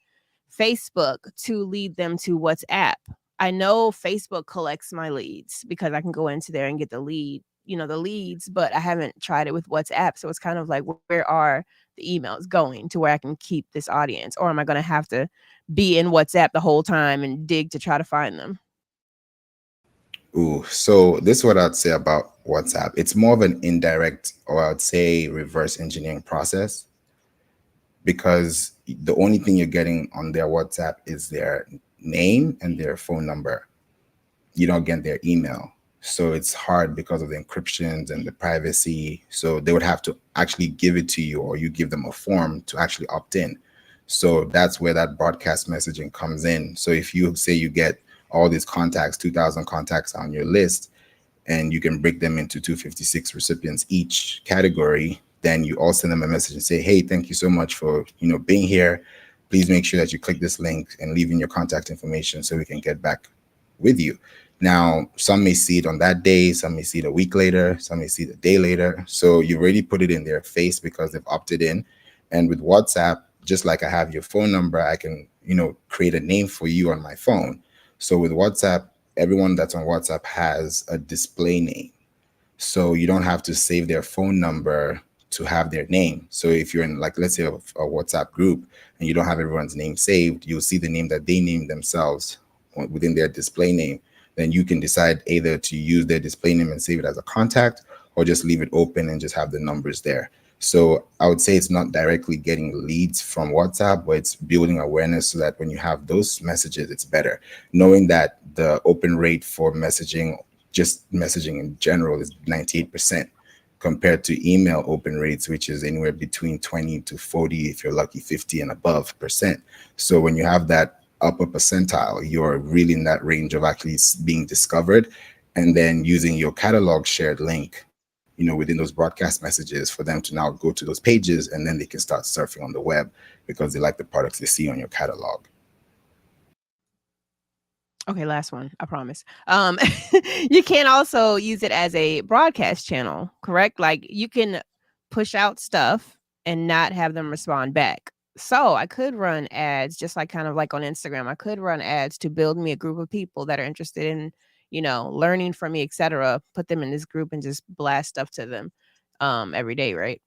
Facebook to lead them to WhatsApp, I know Facebook collects my leads because I can go into there and get the leads, but I haven't tried it with WhatsApp. So it's kind of like, where are the emails going to where I can keep this audience? Or am I going to have to be in WhatsApp the whole time and dig to try to find them? Ooh, so this is what I'd say about WhatsApp. It's more of an indirect, or I'd say reverse engineering process, because the only thing you're getting on their WhatsApp is their name and their phone number. You don't get their email. So it's hard because of the encryptions and the privacy. So they would have to actually give it to you, or you give them a form to actually opt in. So that's where that broadcast messaging comes in. So if you say you get all these contacts, 2,000 contacts on your list, and you can break them into 256 recipients each category, then you all send them a message and say, hey, thank you so much for being here. Please make sure that you click this link and leave in your contact information so we can get back with you. Now, some may see it on that day, some may see it a week later, some may see it a day later. So you already put it in their face because they've opted in. And with WhatsApp, just like I have your phone number, I can, create a name for you on my phone. So with WhatsApp, everyone that's on WhatsApp has a display name. So you don't have to save their phone number to have their name. So if you're in, like, let's say a WhatsApp group and you don't have everyone's name saved, you'll see the name that they named themselves within their display name. Then you can decide either to use their display name and save it as a contact, or just leave it open and just have the numbers there. So I would say it's not directly getting leads from WhatsApp, but it's building awareness so that when you have those messages, it's better. Knowing that the open rate for messaging, just messaging in general, is 98% compared to email open rates, which is anywhere between 20 to 40, if you're lucky, 50 and above percent. So when you have that upper percentile, you're really in that range of actually being discovered, and then using your catalog shared link, within those broadcast messages for them to now go to those pages, and then they can start surfing on the web because they like the products they see on your catalog. Okay, last one, I promise. You can also use it as a broadcast channel, correct? Like you can push out stuff and not have them respond back. So I could run ads, just like kind of like on Instagram. I could run ads to build me a group of people that are interested in, learning from me, etc. Put them in this group and just blast stuff to them every day, right?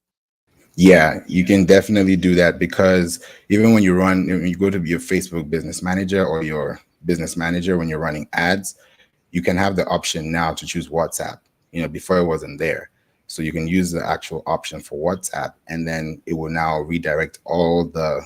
Yeah, you can definitely do that, because even when you go to your Facebook business manager or your business manager, when you're running ads, you can have the option now to choose WhatsApp. Before it wasn't there. So you can use the actual option for WhatsApp, and then it will now redirect all the,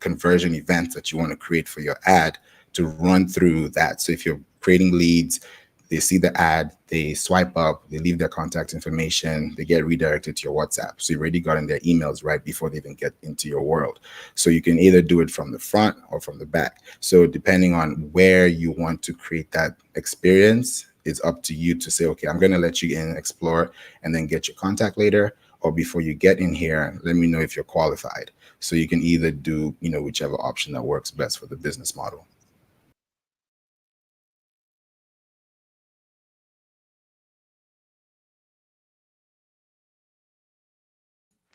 conversion events that you want to create for your ad to run through that. So if you're creating leads, they see the ad, they swipe up, they leave their contact information, they get redirected to your WhatsApp. So you've already gotten their emails right before they even get into your world. So you can either do it from the front or from the back. So depending on where you want to create that experience, it's up to you to say, okay, I'm going to let you in, explore, and then get your contact later. Or before you get in here, let me know if you're qualified. So you can either do, whichever option that works best for the business model.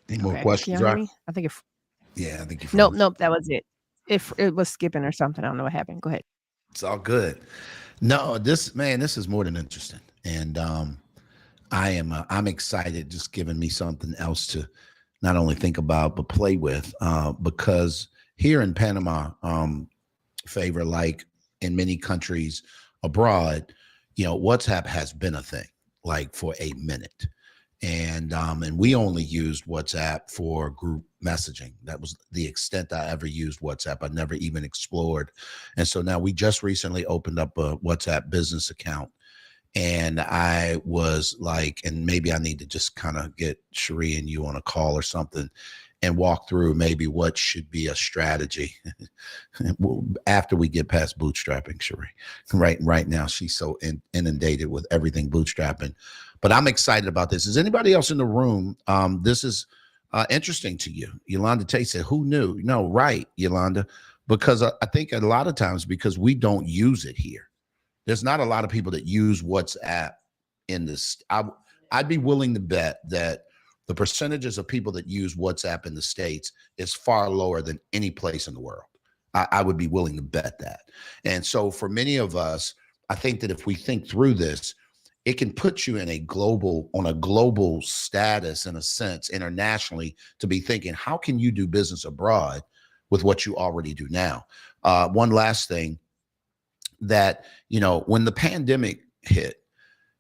Any more Okay. questions, Can y'all hear Rock? me? I think if Yeah, I think you. nope, that was it. If it was skipping or something, I don't know what happened. Go ahead. It's all good. No, this is more than interesting, and I'm excited. Just giving me something else to not only think about but play with, because here in Panama, Favor, like in many countries abroad, WhatsApp has been a thing like for a minute. And we only used WhatsApp for group messaging. That was the extent I ever used WhatsApp. I never even explored. And so now we just recently opened up a WhatsApp business account. And I was like, and maybe I need to just kind of get Cherie and you on a call or something and walk through maybe what should be a strategy after we get past bootstrapping, Cherie. Right now, she's so inundated with everything bootstrapping. But I'm excited about this. Is anybody else in the room? This is interesting to you. Yolanda Tate said, who knew? No, right, Yolanda, because I think a lot of times because we don't use it here. There's not a lot of people that use WhatsApp in this. I'd be willing to bet that the percentages of people that use WhatsApp in the States is far lower than any place in the world. I would be willing to bet that. And so for many of us, I think that if we think through this, it can put you on a global status, in a sense, internationally, to be thinking, how can you do business abroad with what you already do now? One last thing, that, when the pandemic hit,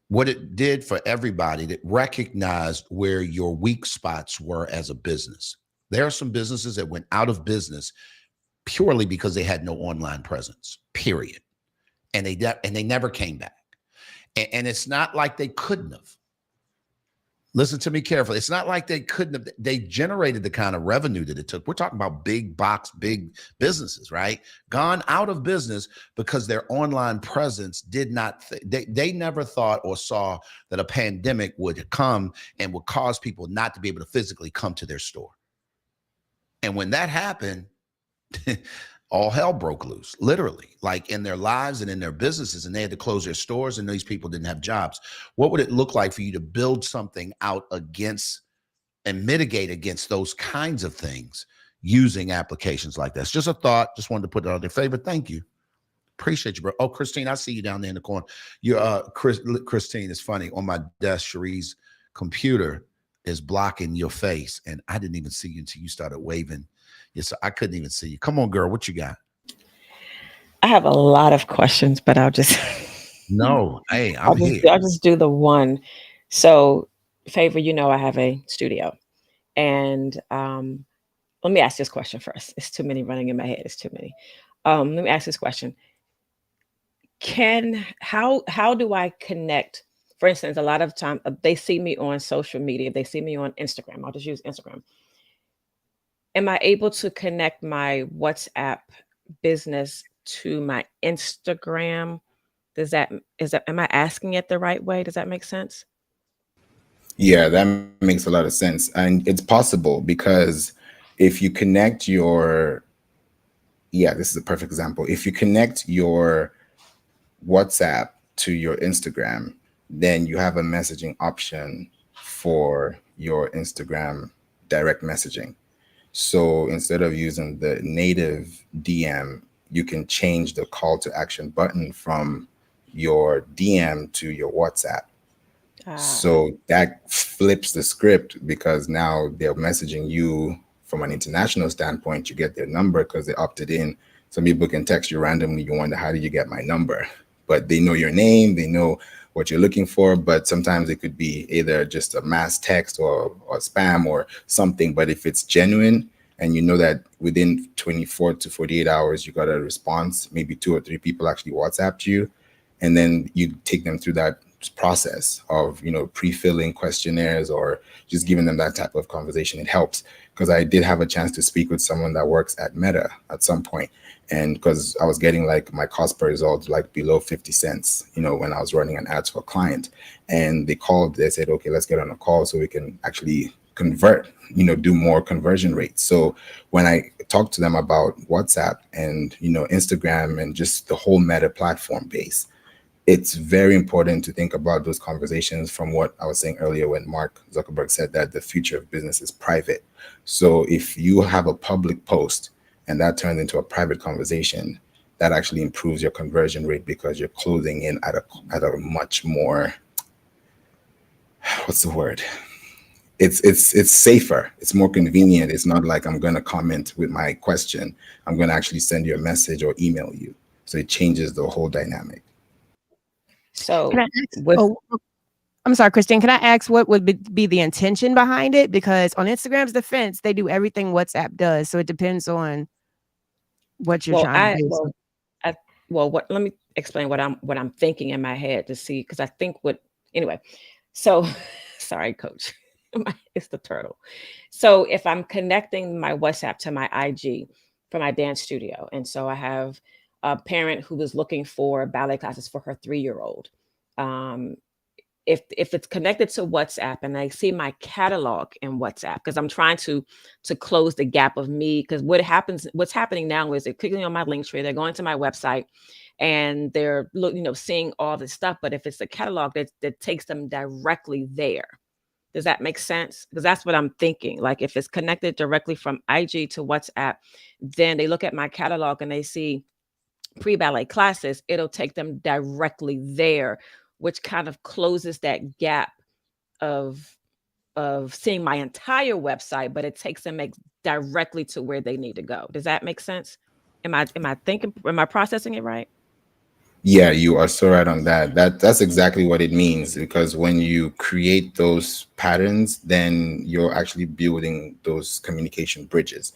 what it did for everybody, that recognized where your weak spots were as a business. There are some businesses that went out of business purely because they had no online presence, period. And they never came back. And it's not like they couldn't have. Listen to me carefully. It's not like they couldn't have. They generated the kind of revenue that it took. We're talking about big box, big businesses, right? Gone out of business because their online presence did not, they never thought or saw that a pandemic would come and would cause people not to be able to physically come to their store. And when that happened, all hell broke loose, literally, like in their lives and in their businesses, and they had to close their stores, and these people didn't have jobs. What would it look like for you to build something out against and mitigate against those kinds of things using applications like that? It's just a thought. Just wanted to put it on their favor. Thank you. Appreciate you, bro. Oh, Christine, I see you down there in the corner. You're Christine, it's funny. On my desk, Cherie's computer is blocking your face, and I didn't even see you until you started waving. Yes, I couldn't even see you. Come on, girl. What you got? I have a lot of questions, but I'll just No. Hey, I'm here. I'll just do the one. So, Favor, you know I have a studio, and let me ask this question first. It's too many running in my head. It's too many. Let me ask this question. How do I connect? For instance, a lot of time they see me on social media. They see me on Instagram. I'll just use Instagram. Am I able to connect my WhatsApp business to my Instagram? Am I asking it the right way? Does that make sense? Yeah, that makes a lot of sense. And it's possible because if you connect this is a perfect example. If you connect your WhatsApp to your Instagram, then you have a messaging option for your Instagram direct messaging. So instead of using the native DM, you can change the call to action button from your DM to your WhatsApp. So that flips the script because now they're messaging you from an international standpoint. You get their number because they opted in. Some people can text you randomly. You wonder, how did you get my number? But they know your name. They know what you're looking for. But sometimes it could be either just a mass text or spam or something. But if it's genuine and you know that within 24 to 48 hours, you got a response, maybe 2 or 3 people actually WhatsApped you, and then you take them through that process of, pre-filling questionnaires or just giving them that type of conversation. It helps because I did have a chance to speak with someone that works at Meta at some point. And because I was getting like my cost per result like below 50 cents, when I was running an ad for a client, and they said, okay, let's get on a call so we can actually convert, do more conversion rates. So when I talked to them about WhatsApp and, Instagram and just the whole Meta platform base, it's very important to think about those conversations from what I was saying earlier when Mark Zuckerberg said that the future of business is private. So if you have a public post and that turns into a private conversation, that actually improves your conversion rate because you're closing in at a much more, what's the word? It's safer. It's more convenient. It's not like I'm going to comment with my question. I'm going to actually send you a message or email you. So it changes the whole dynamic. So I'm sorry, Christine, can I ask what would be the intention behind it? Because on Instagram's defense, they do everything WhatsApp does. So it depends on what you're trying to do. Let me explain what I'm thinking in my head to see, because I think anyway. So sorry, coach. It's the turtle. So if I'm connecting my WhatsApp to my IG for my dance studio, and so I have a parent who was looking for ballet classes for her 3-year-old. If it's connected to WhatsApp and I see my catalog in WhatsApp, because I'm trying to close the gap of me, because what's happening now is they're clicking on my link tree, they're going to my website and they're seeing all this stuff. But if it's a catalog that takes them directly there, does that make sense? Because that's what I'm thinking. Like if it's connected directly from IG to WhatsApp, then they look at my catalog and they see pre-ballet classes, it'll take them directly there, which kind of closes that gap of seeing my entire website, but it takes them directly to where they need to go. Does that make sense? Am I processing it right? Yeah, you are so right on that. That's exactly what it means, because when you create those patterns, then you're actually building those communication bridges.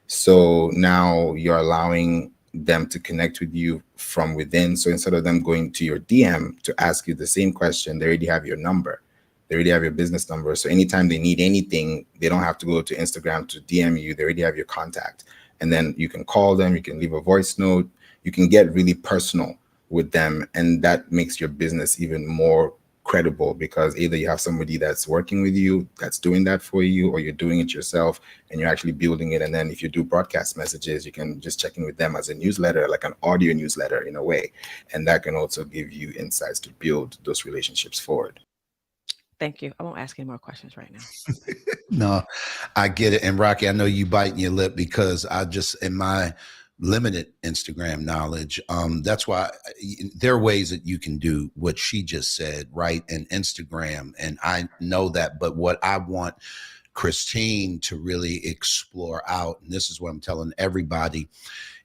So now you're allowing them to connect with you from within. So instead of them going to your DM to ask you the same question, they already have your number. They already have your business number. So anytime they need anything, they don't have to go to Instagram to DM you. They already have your contact. And then you can call them, you can leave a voice note, you can get really personal with them. And that makes your business even more credible, because either you have somebody that's working with you, that's doing that for you, or you're doing it yourself and you're actually building it. And then if you do broadcast messages, you can just check in with them as a newsletter, like an audio newsletter in a way. And that can also give you insights to build those relationships forward. Thank you. I won't ask any more questions right now. No, I get it. And Rocky, I know you biting your lip because I just, in my limited Instagram knowledge, that's why there are ways that you can do what she just said, right? And Instagram. And I know that, but what I want Christine to really explore out, and this is what I'm telling everybody,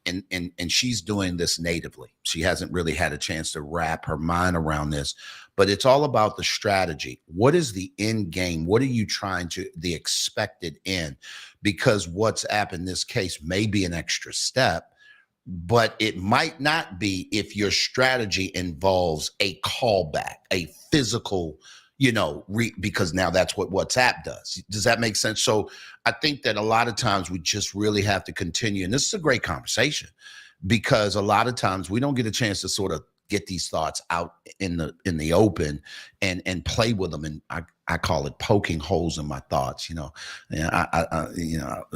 and she's doing this natively. She hasn't really had a chance to wrap her mind around this, but it's all about the strategy. What is the end game? What are you trying to, the expected end? Because WhatsApp in this case may be an extra step, but it might not be if your strategy involves a callback, a physical, because now that's what WhatsApp does. Does that make sense? So I think that a lot of times we just really have to continue. And this is a great conversation, because a lot of times we don't get a chance to sort of get these thoughts out in the open and play with them. And I call it poking holes in my thoughts,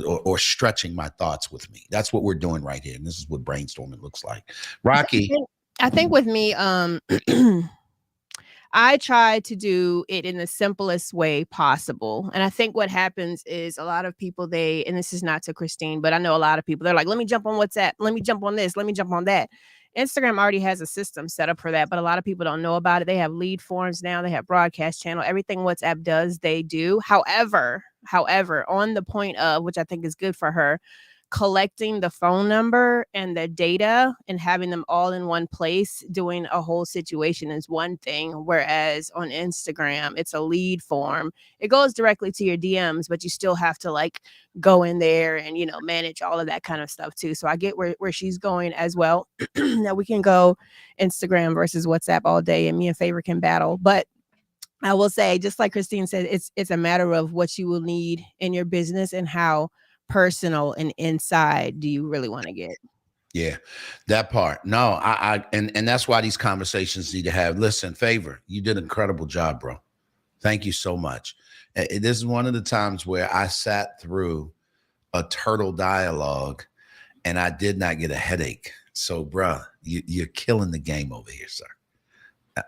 or stretching my thoughts with me. That's what we're doing right here. And this is what brainstorming looks like. Rocky. I think with me, I try to do it in the simplest way possible. And I think what happens is a lot of people, and this is not to Christine, but I know a lot of people, they're like, let me jump on WhatsApp. Let me jump on this. Let me jump on that. Instagram already has a system set up for that, but a lot of people don't know about it. They have lead forms now. They have broadcast channel. Everything WhatsApp does, they do. However, on the point of, which I think is good for her, collecting the phone number and the data and having them all in one place, doing a whole situation is one thing. Whereas on Instagram, it's a lead form. It goes directly to your DMs, but you still have to go in there and, manage all of that kind of stuff too. So I get where she's going as well. Now we can go Instagram versus WhatsApp all day and me and Favor can battle. But I will say, just like Christine said, it's a matter of what you will need in your business and how personal and inside do you really want to get. Yeah, that part. No, and that's why these conversations need to have. Listen, Favor, you did an incredible job, bro. Thank you so much. This is one of the times where I sat through a turtle dialogue and I did not get a headache. So, bro, you're killing the game over here, sir.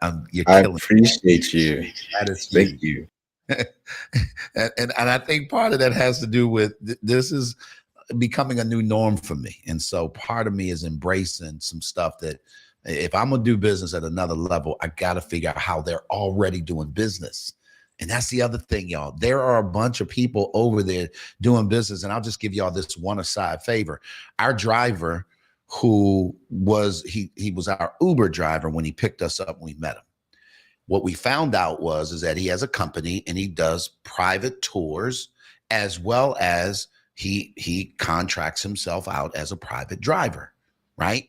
I appreciate you. That is Thank you. and I think part of that has to do with this is becoming a new norm for me. And so part of me is embracing some stuff that if I'm going to do business at another level, I got to figure out how they're already doing business. And that's the other thing, y'all. There are a bunch of people over there doing business. And I'll just give y'all this one aside favor. Our driver who was, he was our Uber driver when he picked us up when we met him. What we found out is that he has a company and he does private tours as well as he contracts himself out as a private driver, right?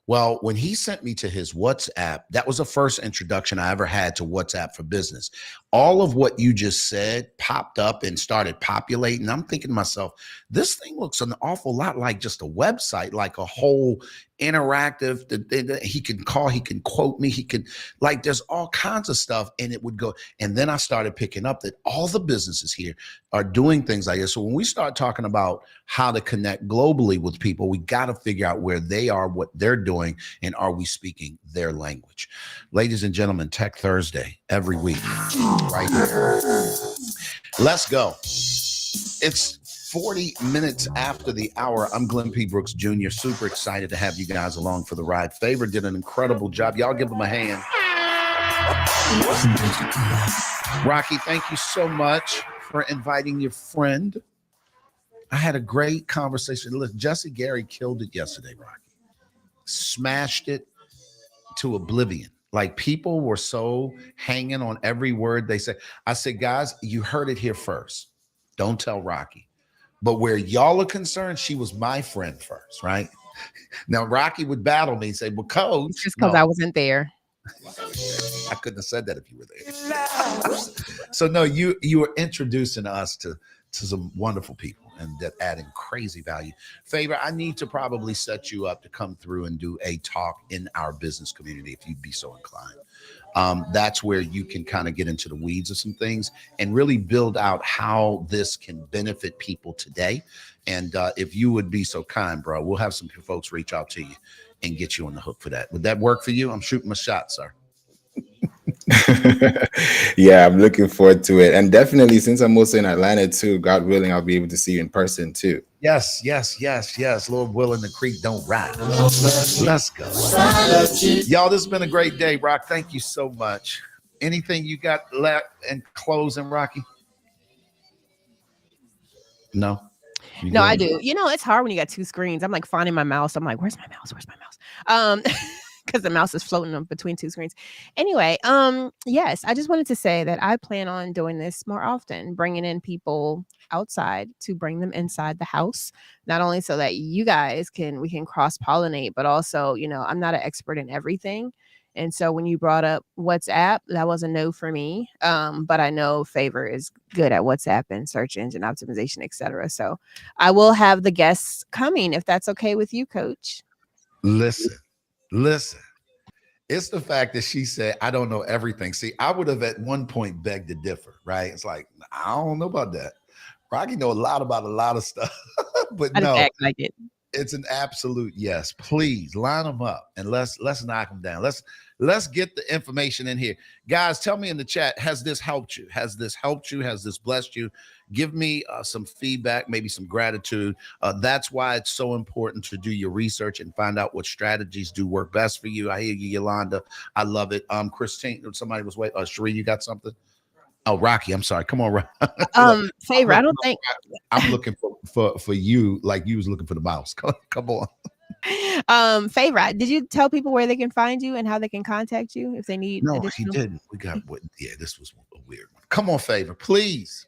Well, when he sent me to his WhatsApp, that was the first introduction I ever had to WhatsApp for Business. All of what you just said popped up and started populating. I'm thinking to myself, this thing looks an awful lot like just a website, like a whole interactive that he can call, he can quote me, he can, like, there's all kinds of stuff. And it would go. And then I started picking up that all the businesses here are doing things like this. So when we start talking about how to connect globally with people, we got to figure out where they are, what they're doing, and are we speaking their language? Ladies and gentlemen, Tech Thursday every week, right here. Let's go. It's 40 minutes after the hour. I'm Glenn P. Brooks Jr. Super excited to have you guys along for the ride. Favor did an incredible job. Y'all give him a hand. Rocky, thank you so much for inviting your friend. I had a great conversation. Listen, Jesse Gary killed it yesterday, Rocky. Smashed it to oblivion. Like, people were so hanging on every word they said. I said, guys, you heard it here first. Don't tell Rocky. But where y'all are concerned, she was my friend first, right? Now Rocky would battle me and say, "Well, Coach, Just because no." I wasn't there. I couldn't have said that if you were there. So no, you were introducing us to some wonderful people and that adding crazy value. Favor, I need to probably set you up to come through and do a talk in our business community if you'd be so inclined. That's where you can kind of get into the weeds of some things and really build out how this can benefit people today. And if you would be so kind, bro, we'll have some folks reach out to you and get you on the hook for that. Would that work for you? I'm shooting my shot, sir. Yeah, I'm looking forward to it. And definitely, since I'm also in Atlanta too, God willing, I'll be able to see you in person too. Yes. Lord willing, the creek don't rise. Let's go. Y'all, this has been a great day, Rock. Thank you so much. Anything you got left in closing, Rocky? No? You No, good? I do. You know, it's hard when you got two screens. I'm like finding my mouse. I'm like, where's my mouse? Where's my mouse? Because the mouse is floating up between two screens. Anyway, yes, I just wanted to say that I plan on doing this more often, bringing in people outside to bring them inside the house, not only so that we can cross-pollinate, but also, I'm not an expert in everything. And so when you brought up WhatsApp, that was a no for me. But I know Favor is good at WhatsApp and search engine optimization, etc. So I will have the guests coming if that's okay with you, Coach. Listen. It's the fact that she said, I don't know everything. See, I would have at one point begged to differ, right? It's like, I don't know about that. Rocky know a lot about a lot of stuff, but I just no, act like it. it's an absolute yes. Please line them up and let's knock them down. Let's get the information in here. Guys, tell me in the chat, has this helped you? Has this helped you? Has this blessed you? Give me some feedback, maybe some gratitude. That's why it's so important to do your research and find out what strategies do work best for you. I hear you, Yolanda. I love it. Christine, somebody was waiting. Sheree, you got something? Oh, Rocky, I'm sorry. Come on, Rocky. Favor, I don't think I'm looking for you like you was looking for the mouse. Come on. Favor, did you tell people where they can find you and how they can contact you if they need No, additional? he didn't. This was a weird one. Come on, Favor, please.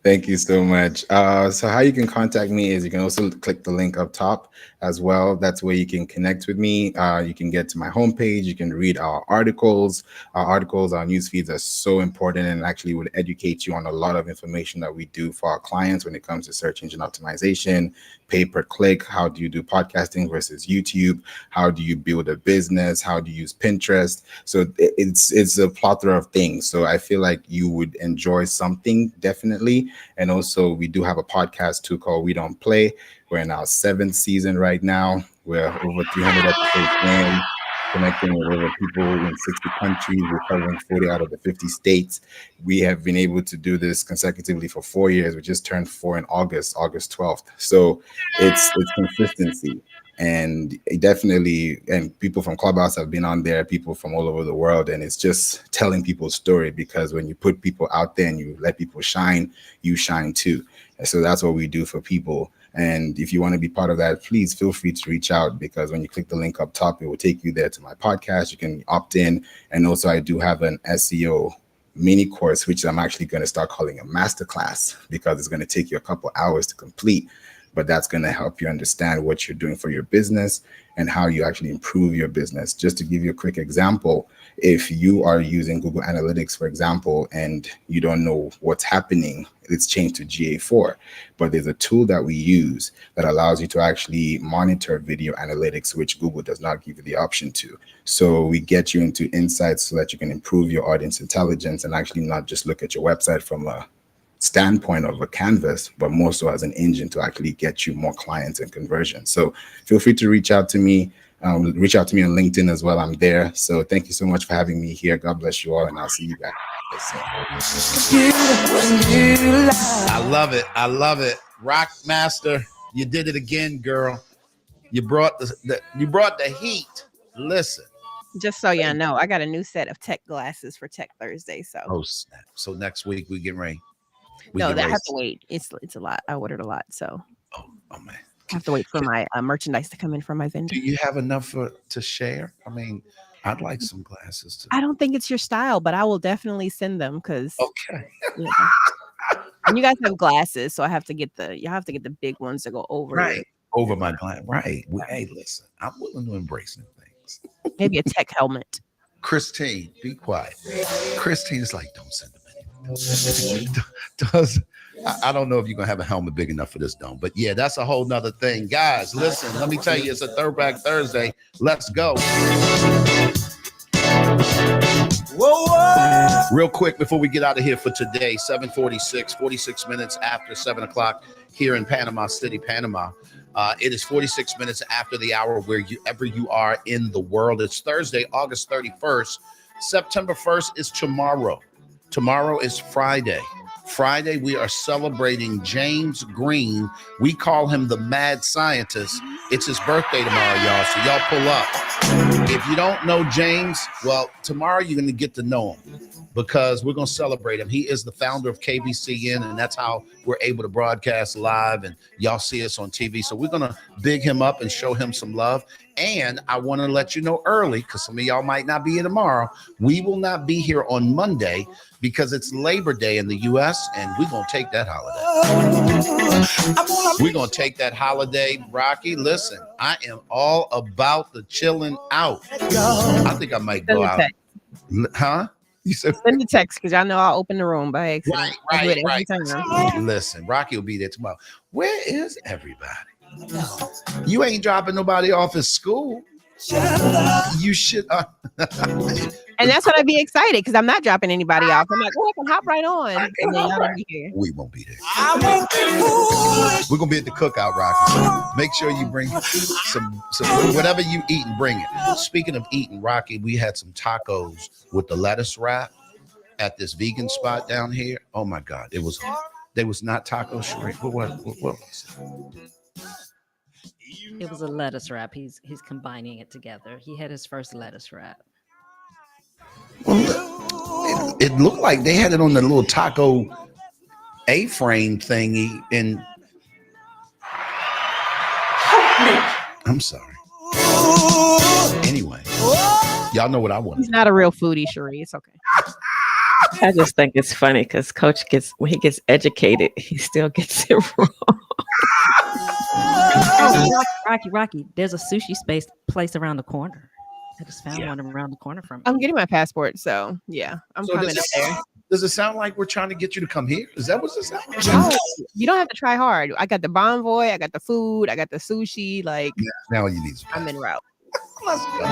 Thank you so much. So how you can contact me is you can also click the link up top as well. That's where you can connect with me. You can get to my homepage. You can read our articles. Our news feeds are so important and actually would educate you on a lot of information that we do for our clients when it comes to search engine optimization, pay-per-click, how do you do podcasting versus YouTube, how do you build a business, how do you use Pinterest. So it's a plethora of things. So I feel like you would enjoy something definitely. And also we do have a podcast too called We Don't Play. We're in our 7th season right now. We're over 300 episodes in, connecting with over people in 60 countries. We're covering 40 out of the 50 states. We have been able to do this consecutively for 4 years. We just turned 4 in August 12th. So it's consistency. And definitely, and people from Clubhouse have been on there, people from all over the world, and it's just telling people's story, because when you put people out there and you let people shine, you shine too. And so that's what we do for people. And if you want to be part of that, please feel free to reach out, because when you click the link up top, it will take you there to my podcast. You can opt in. And also I do have an SEO mini course, which I'm actually going to start calling a masterclass, because it's going to take you a couple hours to complete. But that's going to help you understand what you're doing for your business and how you actually improve your business. Just to give you a quick example, if you are using Google Analytics, for example, and you don't know what's happening, it's changed to GA4. But there's a tool that we use that allows you to actually monitor video analytics, which Google does not give you the option to. So we get you into insights so that you can improve your audience intelligence and actually not just look at your website from a standpoint of a canvas, but more so as an engine to actually get you more clients and conversions. So feel free to reach out to me. Reach out to me on LinkedIn as well. I'm there. So thank you so much for having me here. God bless you all, and I'll see you back. I love it. Rock Master, you did it again, girl. You brought the heat. Listen. Just so y'all know, I got a new set of tech glasses for Tech Thursday. So Oh snap. So next week we get ready. no, I have to wait. It's a lot. I ordered a lot, so Oh man. I have to wait for my merchandise to come in from my vendor. Do you have enough to share? I mean, I'd like some glasses too. I don't think it's your style, but I will definitely send them, because Okay. and you guys have glasses, so you have to get the big ones to go over Right. it. over my glam. Right. Hey, listen, I'm willing to embrace new things. Maybe a tech helmet. Christine, be quiet. Christine is like, don't send them anything. Does I don't know if you're gonna have a helmet big enough for this dome, but yeah, that's a whole nother thing. Guys, listen, let me tell you, it's a Throwback Thursday. Let's go. Real quick before we get out of here for today, 7:46, 46 minutes after 7 o'clock here in Panama City, Panama. It is 46 minutes after the hour wherever you are in the world. It's Thursday, August 31st. September 1st is tomorrow. Tomorrow is Friday. Friday, we are celebrating James Green. We call him the mad scientist. It's his birthday tomorrow, y'all. So y'all pull up. If you don't know James, well, tomorrow you're going to get to know him because we're going to celebrate him. He is the founder of KBCN, and that's how we're able to broadcast live, and y'all see us on TV. So we're going to big him up and show him some love. And I want to let you know early, because some of y'all might not be here tomorrow. We will not be here on Monday because it's Labor Day in the U.S., and we're going to take that holiday. We're going to take that holiday. Rocky, listen, I am all about the chilling out. I think I might go out. Huh? You said send the text because y'all know I'll open the room by accident. Right. Listen, Rocky will be there tomorrow. Where is everybody? You ain't dropping nobody off at school. You should. And that's what I'd be excited because I'm not dropping anybody off. I'm like, oh, I can hop right on. And then y'all be here. We won't be there. We're gonna be at the cookout, Rocky. So make sure you bring some whatever you eat and bring it. Speaking of eating, Rocky, we had some tacos with the lettuce wrap at this vegan spot down here. Oh my God, they was not taco shrimp. What was it? It was a lettuce wrap. He's combining it together. He had his first lettuce wrap. Well, it looked like they had it on the little taco A-frame thingy, and I'm sorry. Anyway, y'all know what I want. He's not a real foodie, Sheree. It's okay. I just think it's funny because Coach when he gets educated, he still gets it wrong. Oh, Rocky, there's a sushi place around the corner. I just found one around the corner from me. I'm getting my passport, so yeah, I'm coming up there. Does it sound like we're trying to get you to come here? Is that what it sounds like? No, you don't have to try hard. I got the bonvoy, I got the food, I got the sushi. Like now you need some. I'm en route. Let's go.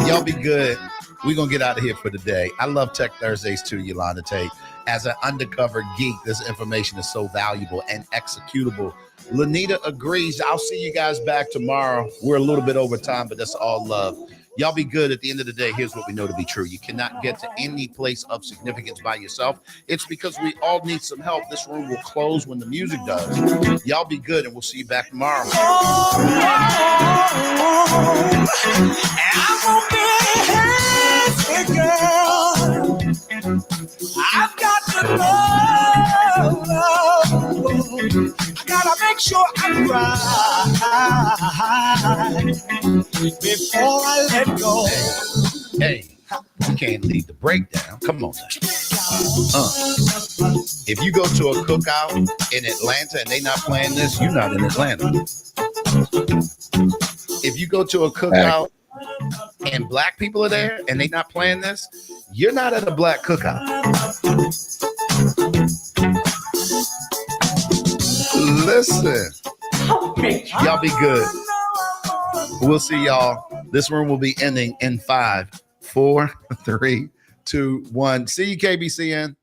Y'all be good. We're gonna get out of here for today. I love Tech Thursdays too, Yolanda Tate. As an undercover geek, this information is so valuable and executable. Lanita agrees. I'll see you guys back tomorrow. We're a little bit over time, but that's all love. Y'all be good. At the end of the day, here's what we know to be true. You cannot get to any place of significance by yourself. It's because we all need some help. This room will close when the music does. Y'all be good, and we'll see you back tomorrow. I've got to know. I gotta make sure I'm right before I let go. Hey, you can't leave the breakdown. Come on. If you go to a cookout in Atlanta and they not playing this, you're not in Atlanta. If you go to a cookout and black people are there and they not playing this, you're not at a black cookout. Listen, y'all be good. We'll see y'all. This room will be ending in 5, 4, 3, 2, 1. See you, KBCN.